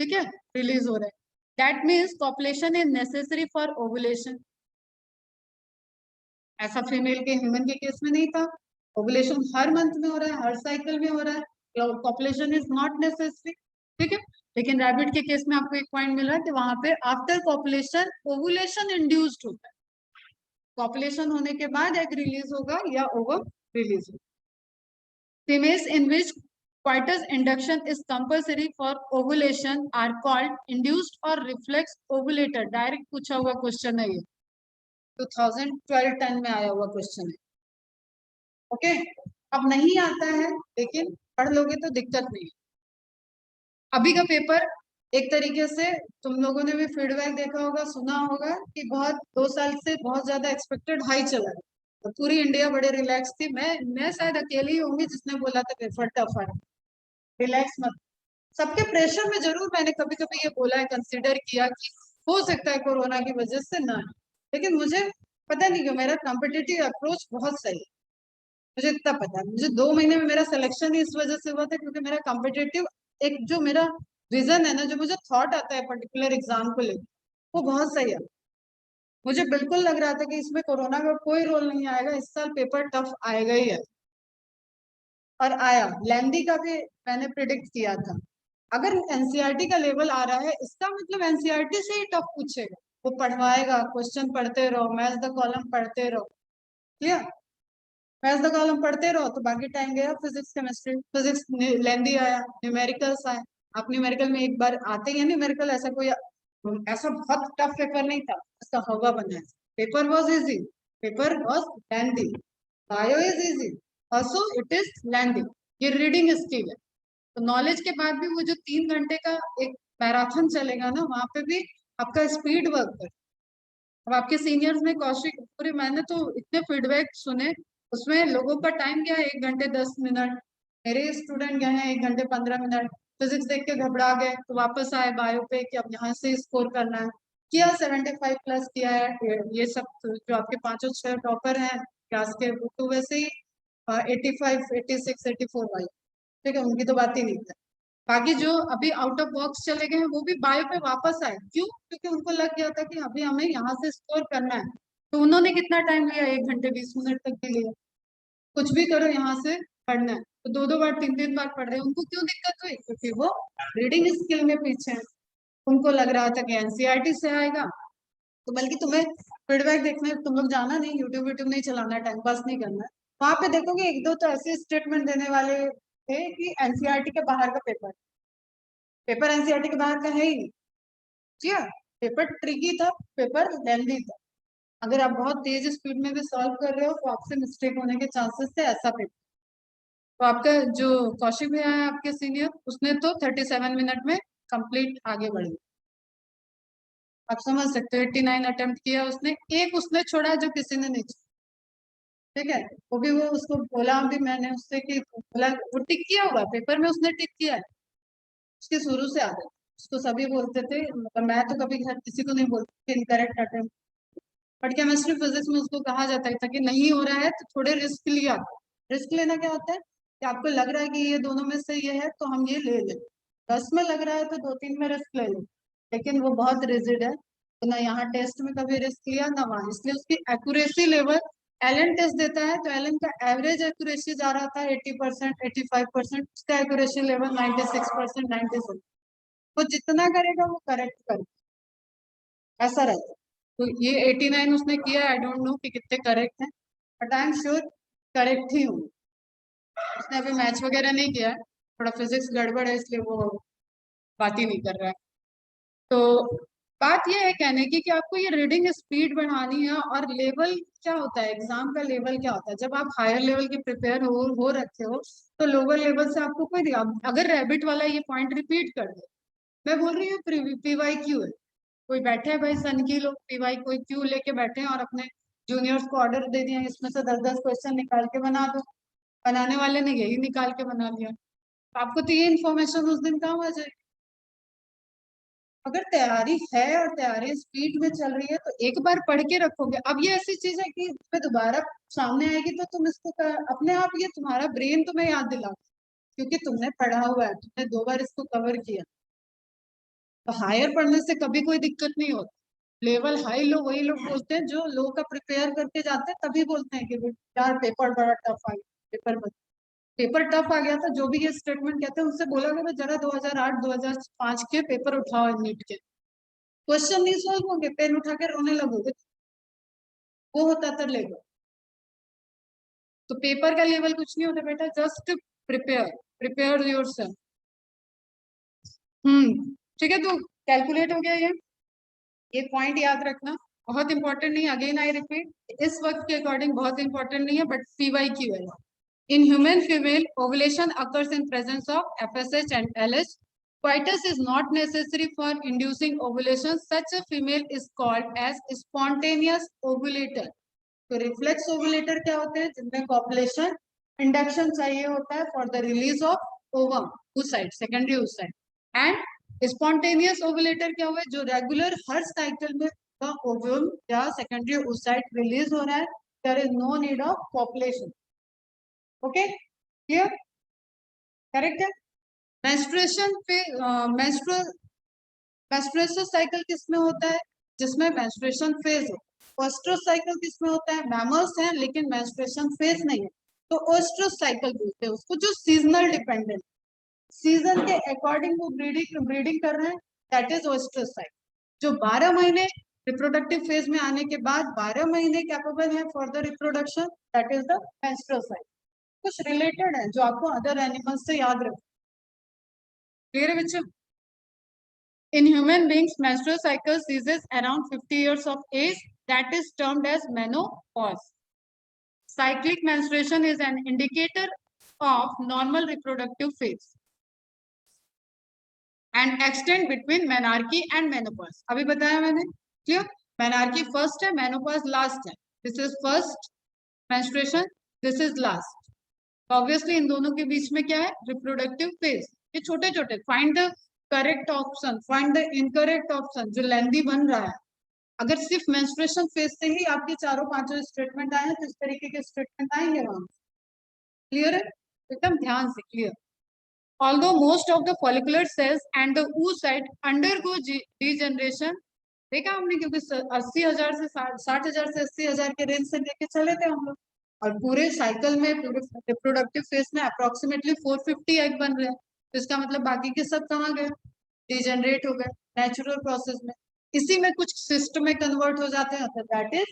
ठीक है, रिलीज हो रहा है। That means population is necessary for ovulation. ऐसा फीमेल के ह्यूमन के केस में नहीं था, ओवुलेशन हर मंथ में हो रहा है, हर साइकिल में हो रहा है, पॉपुलेशन इज नॉट नेसेसरी, ठीक है। लेकिन रैबिट के केस में आपको एक पॉइंट मिल रहा है कि वहां पे आफ्टर पॉपुलेशन ओवुलेशन इंड्यूस्ड होता है, पॉपुलेशन होने के बाद एग रिलीज होगा या ओवम रिलीज होगा। Females in which coitus induction is compulsory for ovulation are called induced or reflex ovulator। Direct पूछा हुआ क्वेश्चन है ये, 2012-10 में आया हुआ क्वेश्चन है, ओके। अब नहीं आता है लेकिन पढ़ लोगे तो दिक्कत नहीं। अभी का पेपर एक तरीके से तुम लोगों ने भी फीडबैक देखा होगा, सुना होगा कि बहुत 2 साल से बहुत ज्यादा एक्सपेक्टेड हाई चला है, तो पूरी इंडिया बड़े रिलैक्स थी। मैं शायद अकेली ही होंगी जिसने बोला था पेपर टफ है, रिलैक्स मत। सबके प्रेशर में जरूर मैंने कभी कभी ये बोला है, कंसिडर किया कि हो सकता है कोरोना की वजह से ना, लेकिन मुझे पता नहीं क्यों मेरा कॉम्पिटिटिव अप्रोच बहुत सही है। मुझे इतना पता है, मुझे 2 महीने में मेरा सिलेक्शन ही इस वजह से हुआ था क्योंकि मेरा कॉम्पिटिटिव एक जो मेरा विजन है ना, जो मुझे थॉट आता है पर्टिकुलर एग्जाम को लेकर, वो बहुत सही है। मुझे बिल्कुल लग रहा था कि इसमें कोरोना का कोई रोल नहीं आएगा, इस साल पेपर टफ आएगा ही है, और आया। लेंदी का भी मैंने प्रिडिक्ट किया था। अगर एनसीईआरटी का लेवल आ रहा है इसका मतलब एनसीईआरटी से ही टफ पूछेगा, वो पढ़वाएगा, क्वेश्चन पढ़ते रहो, मैथ द कॉलम पढ़ते रहो, क्लियर। मैथ द कॉलम पढ़ते रहो तो बाकी टाइम गया फिजिक्स केमिस्ट्री, फिजिक्स लेंदी आया, न्यूमेरिकल्स आए, आप न्यूमेरिकल में एक बार आते हैं न्यूमेरिकल, ऐसा कोई ऐसा बहुत टफ पेपर नहीं था, उसका हवा बना है। Paper was easy, paper was lengthy, bio is easy, also it is lengthy. ये रीडिंग स्किल है। तो नॉलेज के बाद भी वो जो 3 घंटे का एक मैराथन चलेगा ना, वहां पे भी आपका स्पीड वर्क कर। अब आपके सीनियर्स में कौशिक पूरे, मैंने तो इतने फीडबैक सुने, उसमें लोगों का टाइम गया 1 घंटे 10 मिनट, मेरे स्टूडेंट गए हैं 1 घंटे 15 मिनट, फिजिक्स देख के घबरा गए तो वापस आए बायो पे कि अब यहाँ से स्कोर करना है, किया 75 प्लस किया है। ये सब जो आपके 5 और 6 टॉपर हैं क्लास के, वो तो वैसे ही 85 86 84 वाले, ठीक है, उनकी तो बात ही नहीं है। बाकी जो अभी आउट ऑफ बॉक्स चले गए हैं वो भी बायो पे वापस आए, क्यों? क्योंकि उनको लग गया था कि अभी हमें यहाँ से स्कोर करना है। तो उन्होंने कितना टाइम लिया, 1 घंटे 20 मिनट तक के लिए, कुछ भी करो यहाँ से पढ़ना है। तो 2 2 बार 3 3 बार पढ़ रहे हैं। उनको क्यों दिक्कत हुई? क्योंकि वो रीडिंग स्किल में पीछे हैं। उनको लग रहा था कि एनसीईआरटी से आएगा। तो बल्कि तुम्हें फीडबैक देखने तुम लोग जाना नहीं, यूट्यूब यूट्यूब नहीं चलाना, टाइम पास नहीं करना है। वहां पे देखोगे 1 2 तो ऐसे स्टेटमेंट देने वाले थे कि एनसीईआरटी के बाहर का पेपर, पेपर एनसीईआरटी के बाहर का है ही नहीं। ठीक है, पेपर ट्रिकी था, पेपर लेंदी था। अगर आप बहुत तेज स्पीड में भी सॉल्व कर रहे हो तो आपसे मिस्टेक होने के चांसेस थे, ऐसा पेपर। तो आपका जो कौशिक भैया है आपके सीनियर, उसने तो 37 मिनट में कंप्लीट आगे बढ़ी। आप समझ सकते हो, 89 अटेम्प्ट किया उसने, एक उसने छोड़ा जो किसी ने नहीं छोड़ा। ठीक है, वो भी वो उसको बोला भी मैंने उससे कि बोला, वो टिक किया होगा पेपर में, उसने टिक किया है, उसकी शुरू से आदत। उसको सभी बोलते थे, मतलब मैं तो कभी घर किसी को नहीं बोलती incorrect attempt, but chemistry physics में उसको कहा जाता था कि नहीं हो रहा है तो थोड़े रिस्क लिया। रिस्क लेना क्या होता है कि आपको लग रहा है कि ये दोनों में से ये है तो हम ये ले लें, 10 में लग रहा है तो 2 3 में रिस्क ले लें। लेकिन वो बहुत रिजिड है, तो ना यहाँ टेस्ट में कभी रिस्क लिया ना वहाँ, इसलिए उसकी एक्यूरेसी लेवल, एलन टेस्ट देता है तो एलन का एवरेज एक्यूरेसी जा रहा था 80% 85%, उसका एक्यूरेसी लेवल 96% 97। वो जितना करेगा वो करेक्ट करेगा, ऐसा रहता है। तो ये 89 उसने किया, आई डोंट नो कि कितने करेक्ट हैं, but I am sure correct ही हूँ। उसने अभी मैच वगैरह नहीं किया है, थोड़ा फिजिक्स गड़बड़ है इसलिए वो बात ही नहीं कर रहा है। तो बात ये है कहने की कि आपको ये रीडिंग स्पीड बढ़ानी है। और लेवल क्या होता है, एग्जाम का लेवल क्या होता है, जब आप हायर लेवल के प्रिपेयर हो रखे हो तो लोअर लेवल से आपको कोई अगर रैबिट वाला ये पॉइंट रिपीट कर दे, मैं बोल रही हूँ पीवाई क्यू है, कोई बैठे हैं भाई सन की लोग पीवाई कोई क्यू लेके बैठे हैं और अपने जूनियर्स को ऑर्डर दे दिया इसमें से 10 10 क्वेश्चन निकाल के बना दो। बनाने वाले ने यही निकाल के बना लिया, तो आपको तो ये इन्फॉर्मेशन उस दिन काम आ जाएगी। अगर तैयारी है और तैयारी स्पीड में चल रही है तो एक बार पढ़ के रखोगे। अब ये ऐसी चीज है कि तुम्हें दोबारा सामने आएगी तो तुम इसको अपने आप, ये तुम्हारा ब्रेन तुम्हें याद दिला, क्योंकि तुमने पढ़ा हुआ है, तुमने 2 बार इसको कवर किया। तो हायर पढ़ने से कभी कोई दिक्कत नहीं होती। लेवल हाई लो वही लोग बोलते हैं जो लो का प्रिपेयर करके जाते हैं, तभी बोलते हैं कि यार पेपर बड़ा टफ आ गया, पेपर टफ आ गया था। जो भी ये स्टेटमेंट कहते हैं उनसे बोला गया जरा 2008 2005 के पेपर उठाओ नीट के, क्वेश्चन नहीं सॉल्व होंगे, पेन उठा के रोने लगोगे, वो होता था लेवल। तो पेपर का लेवल कुछ नहीं होता बेटा, जस्ट प्रिपेयर, प्रिपेयर योरसेल्फ। ठीक है, तो कैलकुलेट हो गया ये पॉइंट याद रखना, बहुत इंपॉर्टेंट नहीं, अगेन आई रिपीट, इस वक्त के अकॉर्डिंग बहुत इंपॉर्टेंट नहीं है, बट पीवाई क्यू है। In human female, ovulation occurs in presence of FSH and LH. Coitus is not necessary for inducing ovulation. Such a female is called as spontaneous ovulator. तो reflex ovulator क्या होते हैं? जिनमें copulation induction चाहिए होता है for the release of ovum oocyte, secondary oocyte. And spontaneous ovulator क्या हुआ? जो रेगुलर हर साइकिल में ओवम या सेकेंडरी oocyte रिलीज हो रहा है, there is no need of copulation. Okay, clear, correct है। मेंस्ट्रुएशन पे मेंस्ट्रुएशन साइकिल किसमें होता है? जिसमें मेंस्ट्रुएशन फेज हो। ओस्ट्रस साइकिल किसमें होता है? मैमल्स हैं लेकिन मेंस्ट्रुएशन फेज नहीं है, तो ओस्ट्रस साइकिल बोलते हैं उसको, जो सीजनल डिपेंडेंट, सीजन के अकॉर्डिंग वो ब्रीडिंग कर रहे हैं, दैट इज ओस्ट्रस साइकिल। जो 12 महीने रिप्रोडक्टिव फेज में आने के बाद 12 महीने कैपेबल है for the reproduction, that is the menstrual cycle. कुछ रिलेटेड है जो आपको अदर एनिमल्स से याद रखें। क्लियर है बच्चों? In human beings, menstrual cycle ceases around 50 years of age. That is termed as menopause. Cyclic menstruation is an indicator of normal reproductive phase and extent between menarche and menopause. अभी बताया मैंने, clear? Menarche first है, menopause last है. This is first menstruation, this is last. Obviously इन दोनों के बीच में क्या है? Reproductive phase. ये छोटे छोटे. Find the correct option, find the incorrect option. जो lengthy बन रहा है, अगर सिर्फ मेंस्ट्रुएशन फेज से ही आपके चारों पांचों स्टेटमेंट आए हैं तो इस तरीके के स्टेटमेंट आएंगे वहां. क्लियर है? एकदम ध्यान से clear. Although most of the follicular cells and the oocyte undergo degeneration, देखा हमने, क्योंकि 80,000 से 60,000 से 80,000 के रेंज से लेके चले थे हम लोग, और पूरे साइकिल में पूरे रिप्रोडक्टिव फेज में अप्रोक्सीमेटली 450 एग बन रहे हैं. तो इसका मतलब बाकी के सब कहाँ गए? डिजेनरेट हो गए नेचुरल प्रोसेस में. इसी में कुछ सिस्टम में कन्वर्ट हो जाते हैं, दैट इज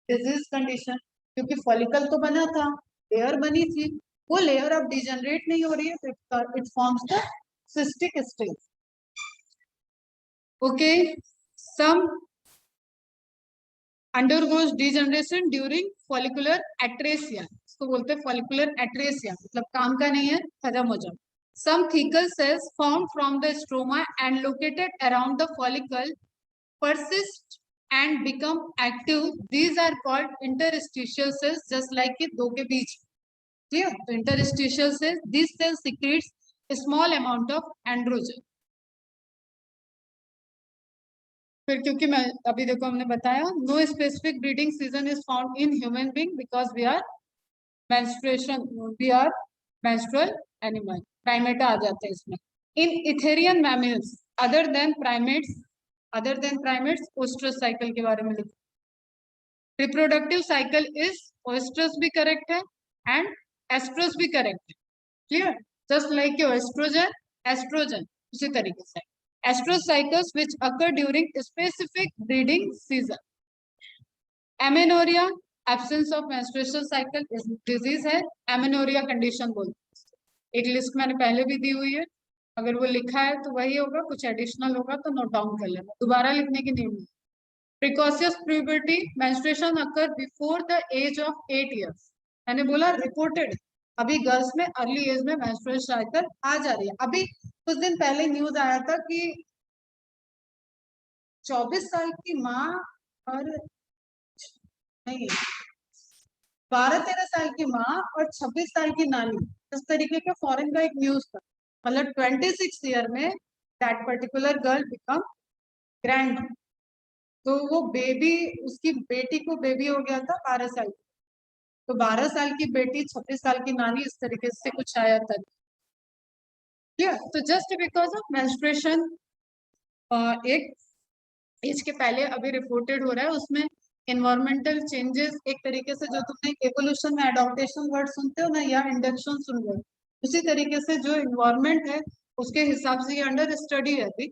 डिजीज कंडीशन. क्योंकि फॉलिकल तो बना था, लेयर बनी थी, वो लेयर अब डिजेनरेट नहीं हो रही है, तो it forms the cystic stage. Okay, some undergoes degeneration during follicular atresia. इसको बोलते हैं follicular atresia, मतलब काम का नहीं है, खत्म हो जाओ. Some thecal cells formed from the stroma and located around the follicle persist and become active. These are called interstitial cells, just like कि दो के बीच. Clear? तो interstitial cells, these cells secretes a small amount of androgen. फिर क्योंकि मैं अभी देखो हमने बताया, no specific breeding season is found in human being because we are menstrual animal. Primata आ जाते हैं इसमें. In eutherian mammals other than primates oestrus cycle के बारे में लिखो. रिप्रोडक्टिव साइकिल इज ओस्ट्रस भी करेक्ट है एंड एस्ट्रस भी करेक्ट है. क्लियर? जस्ट लाइक एस्ट्रोजन उसी तरीके से. Estrous cycles which occur during specific breeding season. Amenorrhea, absence of menstruation cycle is disease है. Amenorrhea condition बोलते हैं. एक लिस्ट मैंने पहले भी दी हुई है, अगर वो लिखा है तो वही होगा, कुछ एडिशनल होगा तो नोट डाउन कर लेना, दोबारा लिखने की नहीं. Precocious puberty, menstruation occur before the age of 8 years. मैंने बोला रिपोर्टेड, अभी गर्ल्स में अर्ली एज में मेंस्ट्रुएशन साइकिल आ जा रही है. अभी कुछ दिन पहले न्यूज आया था कि 24 साल की माँ और नहीं 12-13 साल की माँ और 26 साल की नानी, इस तरीके के फॉरेन का एक न्यूज था. मतलब 26 ईयर में that particular girl become grand. तो वो बेबी, उसकी बेटी को बेबी हो गया था 12 साल की, तो 12 साल की बेटी 26 साल की नानी, इस तरीके से कुछ आया था. तो जस्ट बिकॉज ऑफ मेंस्ट्रुएशन एक एज के पहले अभी रिपोर्टेड हो रहा है, उसमें एनवायरमेंटल चेंजेस एक तरीके से, जो तुमने एवोल्यूशन में एडॉप्टेशन वर्ड सुनते हो ना, या इंडक्शन सुन रहे हो, उसी तरीके से जो एनवायरमेंट है उसके हिसाब से ये अंडर स्टडी है अभी.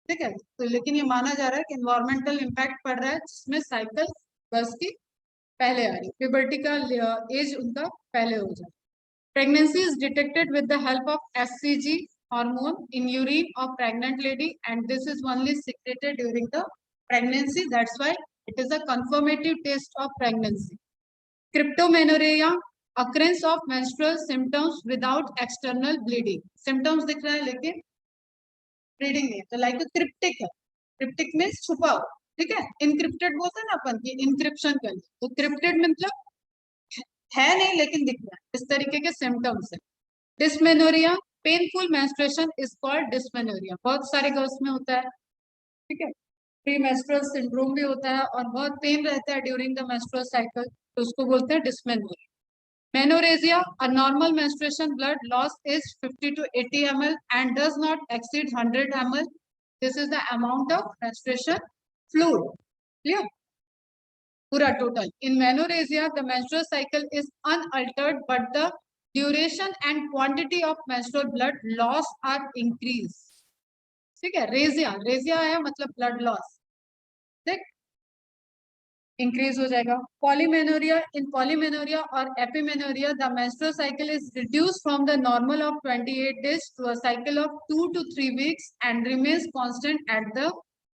ठीक है, तो लेकिन ये माना जा रहा है कि एनवायरमेंटल इम्पैक्ट पड़ रहा है, जिसमें साइकिल बस की पहले आ रही है, प्यूबर्टी का एज उनका पहले हो जाए. Pregnancy is detected with the help of HCG hormone in urine of pregnant lady, and this is only secreted during the pregnancy. That's why it is a confirmative test of pregnancy. Cryptomenorrhea, occurrence of menstrual symptoms without external bleeding. Symptoms दिख रहा है लेकिन bleeding नहीं है, तो like cryptic है. Cryptic means छुपा हुआ. ठीक है, encrypted बोलते हैं ना अपन की encryption कर, तो crypted मतलब है नहीं लेकिन दिख रहा है, इस तरीके के सिम्टम्स है. Dysmenorrhea, painful menstruation is called dysmenorrhea. बहुत सारे गर्ल्स में होता है. ठीक है, प्री मेंस्ट्रुअल सिंड्रोम भी होता है और बहुत पेन रहता है ड्यूरिंग द मेंस्ट्रुअल साइकिल, तो उसको बोलते हैं dysmenorrhea. Menorrhagia, a normal menstruation blood loss is 50 to 80 ml and does not exceed 100 ml. This is the amount of menstruation fluid. Clear? पूरा total. In menorrhagia the menstrual cycle is unaltered but the duration and quantity of menstrual blood loss are increase. ठीक है, regia, regia है मतलब blood loss. ठीक, increase हो जाएगा। Polymenorrhoea, in polymenorrhoea और epimenorrhoea the menstrual cycle is reduce from the normal of 28 days to a cycle of 2 to 3 weeks and remains constant at the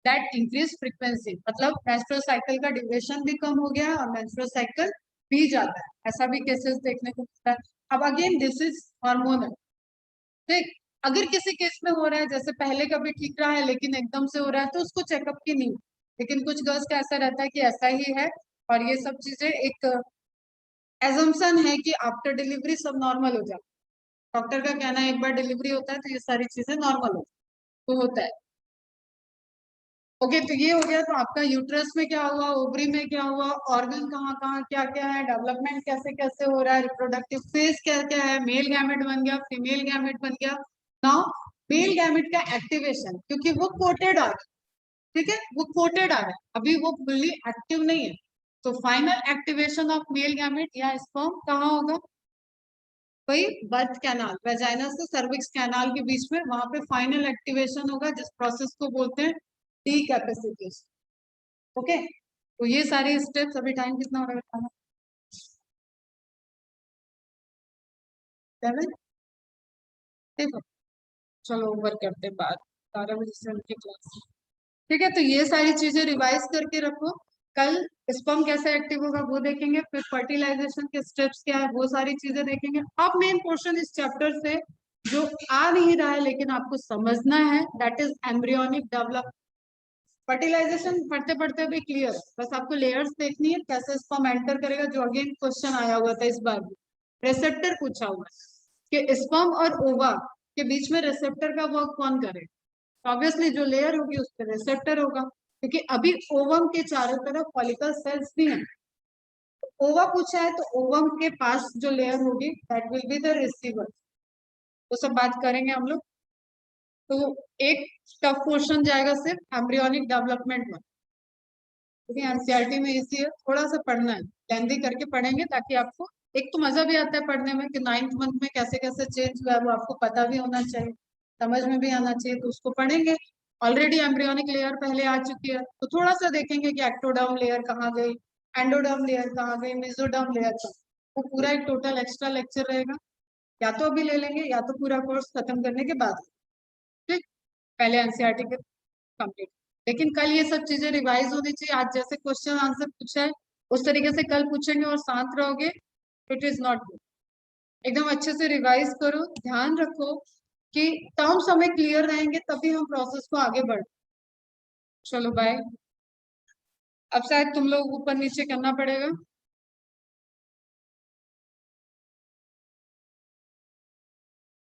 that increase frequency. मतलब menstrual cycle का duration भी कम हो गया और menstrual cycle भी जाता है, ऐसा भी केसेस देखने को मिलता है। अब अगेन दिस इज हार्मोनल। ठीक, अगर किसी केस में हो रहा है जैसे पहले का भी ठीक रहा है लेकिन एकदम से हो रहा है तो उसको चेकअप की नहीं, लेकिन कुछ गर्ल्स का ऐसा रहता है कि ऐसा ही है और ये सब चीजें एक एजम्पशन है कि आफ्टर डिलीवरी सब नॉर्मल हो जाए। डॉक्टर का कहना है एक बार डिलीवरी होता है तो ये सारी चीजें नॉर्मल तो होता है। ओके, तो ये हो गया। तो आपका यूट्रस में क्या हुआ, ओवरी में क्या हुआ, ऑर्गन कहाँ कहाँ क्या क्या है, डेवलपमेंट कैसे कैसे हो रहा है, रिप्रोडक्टिव फेज क्या क्या है, मेल गैमेट बन गया, फीमेल गैमेट बन गया। नाउ मेल गैमेट का एक्टिवेशन, क्योंकि वो कोटेड आ रहा है, ठीक है, वो कोटेड आ रहा है, अभी वो फुल्ली एक्टिव नहीं है। तो final activation of male gamete या स्पर्म कहाँ होगा, वही बर्थ कैनाल, वेजाइना से सर्विक्स कैनाल के बीच में, वहां पे फाइनल एक्टिवेशन होगा जिस प्रोसेस को बोलते हैं डीकैपेसिटेशन। ओके, तो ये सारे स्टेप्स। अभी टाइम कितना हो रहा है, 7। ठीक है, चलो ओवर करते हैं बात, 12 बजे से उनकी क्लास। ठीक है, तो ये सारी चीजें रिवाइज करके रखो। कल स्पर्म कैसे एक्टिव होगा वो देखेंगे, फिर फर्टिलाइजेशन के स्टेप्स क्या है वो सारी चीजें देखेंगे। अब मेन पोर्शन इस चैप्टर से जो आ नहीं रहा है लेकिन आपको समझना है, that is embryonic develop. Fertilization पढ़ते पढ़ते भी क्लियर, बस आपको लेयर्स देखनी है कैसे स्पर्म एंटर करेगा, जो अगेन क्वेश्चन आया हुआ था इस बार भी, रिसेप्टर पूछा हुआ है कि स्पर्म और ओवा के बीच में रिसेप्टर का वर्क कौन करे। ऑब्वियसली जो लेयर होगी उस पर रिसेप्टर होगा, क्योंकि अभी ओवम के चारों तरफ फॉलिकल सेल्स भी हैं। ओवा पूछा है तो ओवम के पास जो लेयर होगी that will be the receiver. वो सब बात करेंगे हम लोग। तो एक टफ क्वेश्चन जाएगा सिर्फ एम्ब्रियोनिक डेवलपमेंट में, क्योंकि एनसीईआरटी में इसी है, थोड़ा सा पढ़ना है, लेंदी करके पढ़ेंगे ताकि आपको एक तो मजा भी आता है पढ़ने में कि 9th मंथ में कैसे कैसे चेंज हुआ है वो आपको पता भी होना चाहिए, समझ में भी आना चाहिए, तो उसको पढ़ेंगे। ऑलरेडी एम्ब्रियोनिक लेयर पहले आ चुकी है तो थोड़ा सा देखेंगे कि एक्टोडर्म लेयर कहाँ गई, एंडोडर्म लेयर कहाँ गई, मेसोडर्म लेयर कहाँ, वो पूरा एक टोटल एक्स्ट्रा लेक्चर रहेगा, या तो अभी ले लेंगे या तो पूरा कोर्स खत्म करने के बाद। ठीक, पहले एनसीईआरटी के कंप्लीट, लेकिन कल ये सब चीजें रिवाइज होनी चाहिए। आज जैसे क्वेश्चन आंसर पूछा है उस तरीके से कल पूछेंगे और शांत रहोगे, इट इज नॉट गुड। एकदम अच्छे से रिवाइज करो, ध्यान रखो कि टर्म्स हमें क्लियर रहेंगे तभी हम प्रोसेस को आगे बढ़। चलो बाय। अब शायद तुम लोग ऊपर नीचे करना पड़ेगा।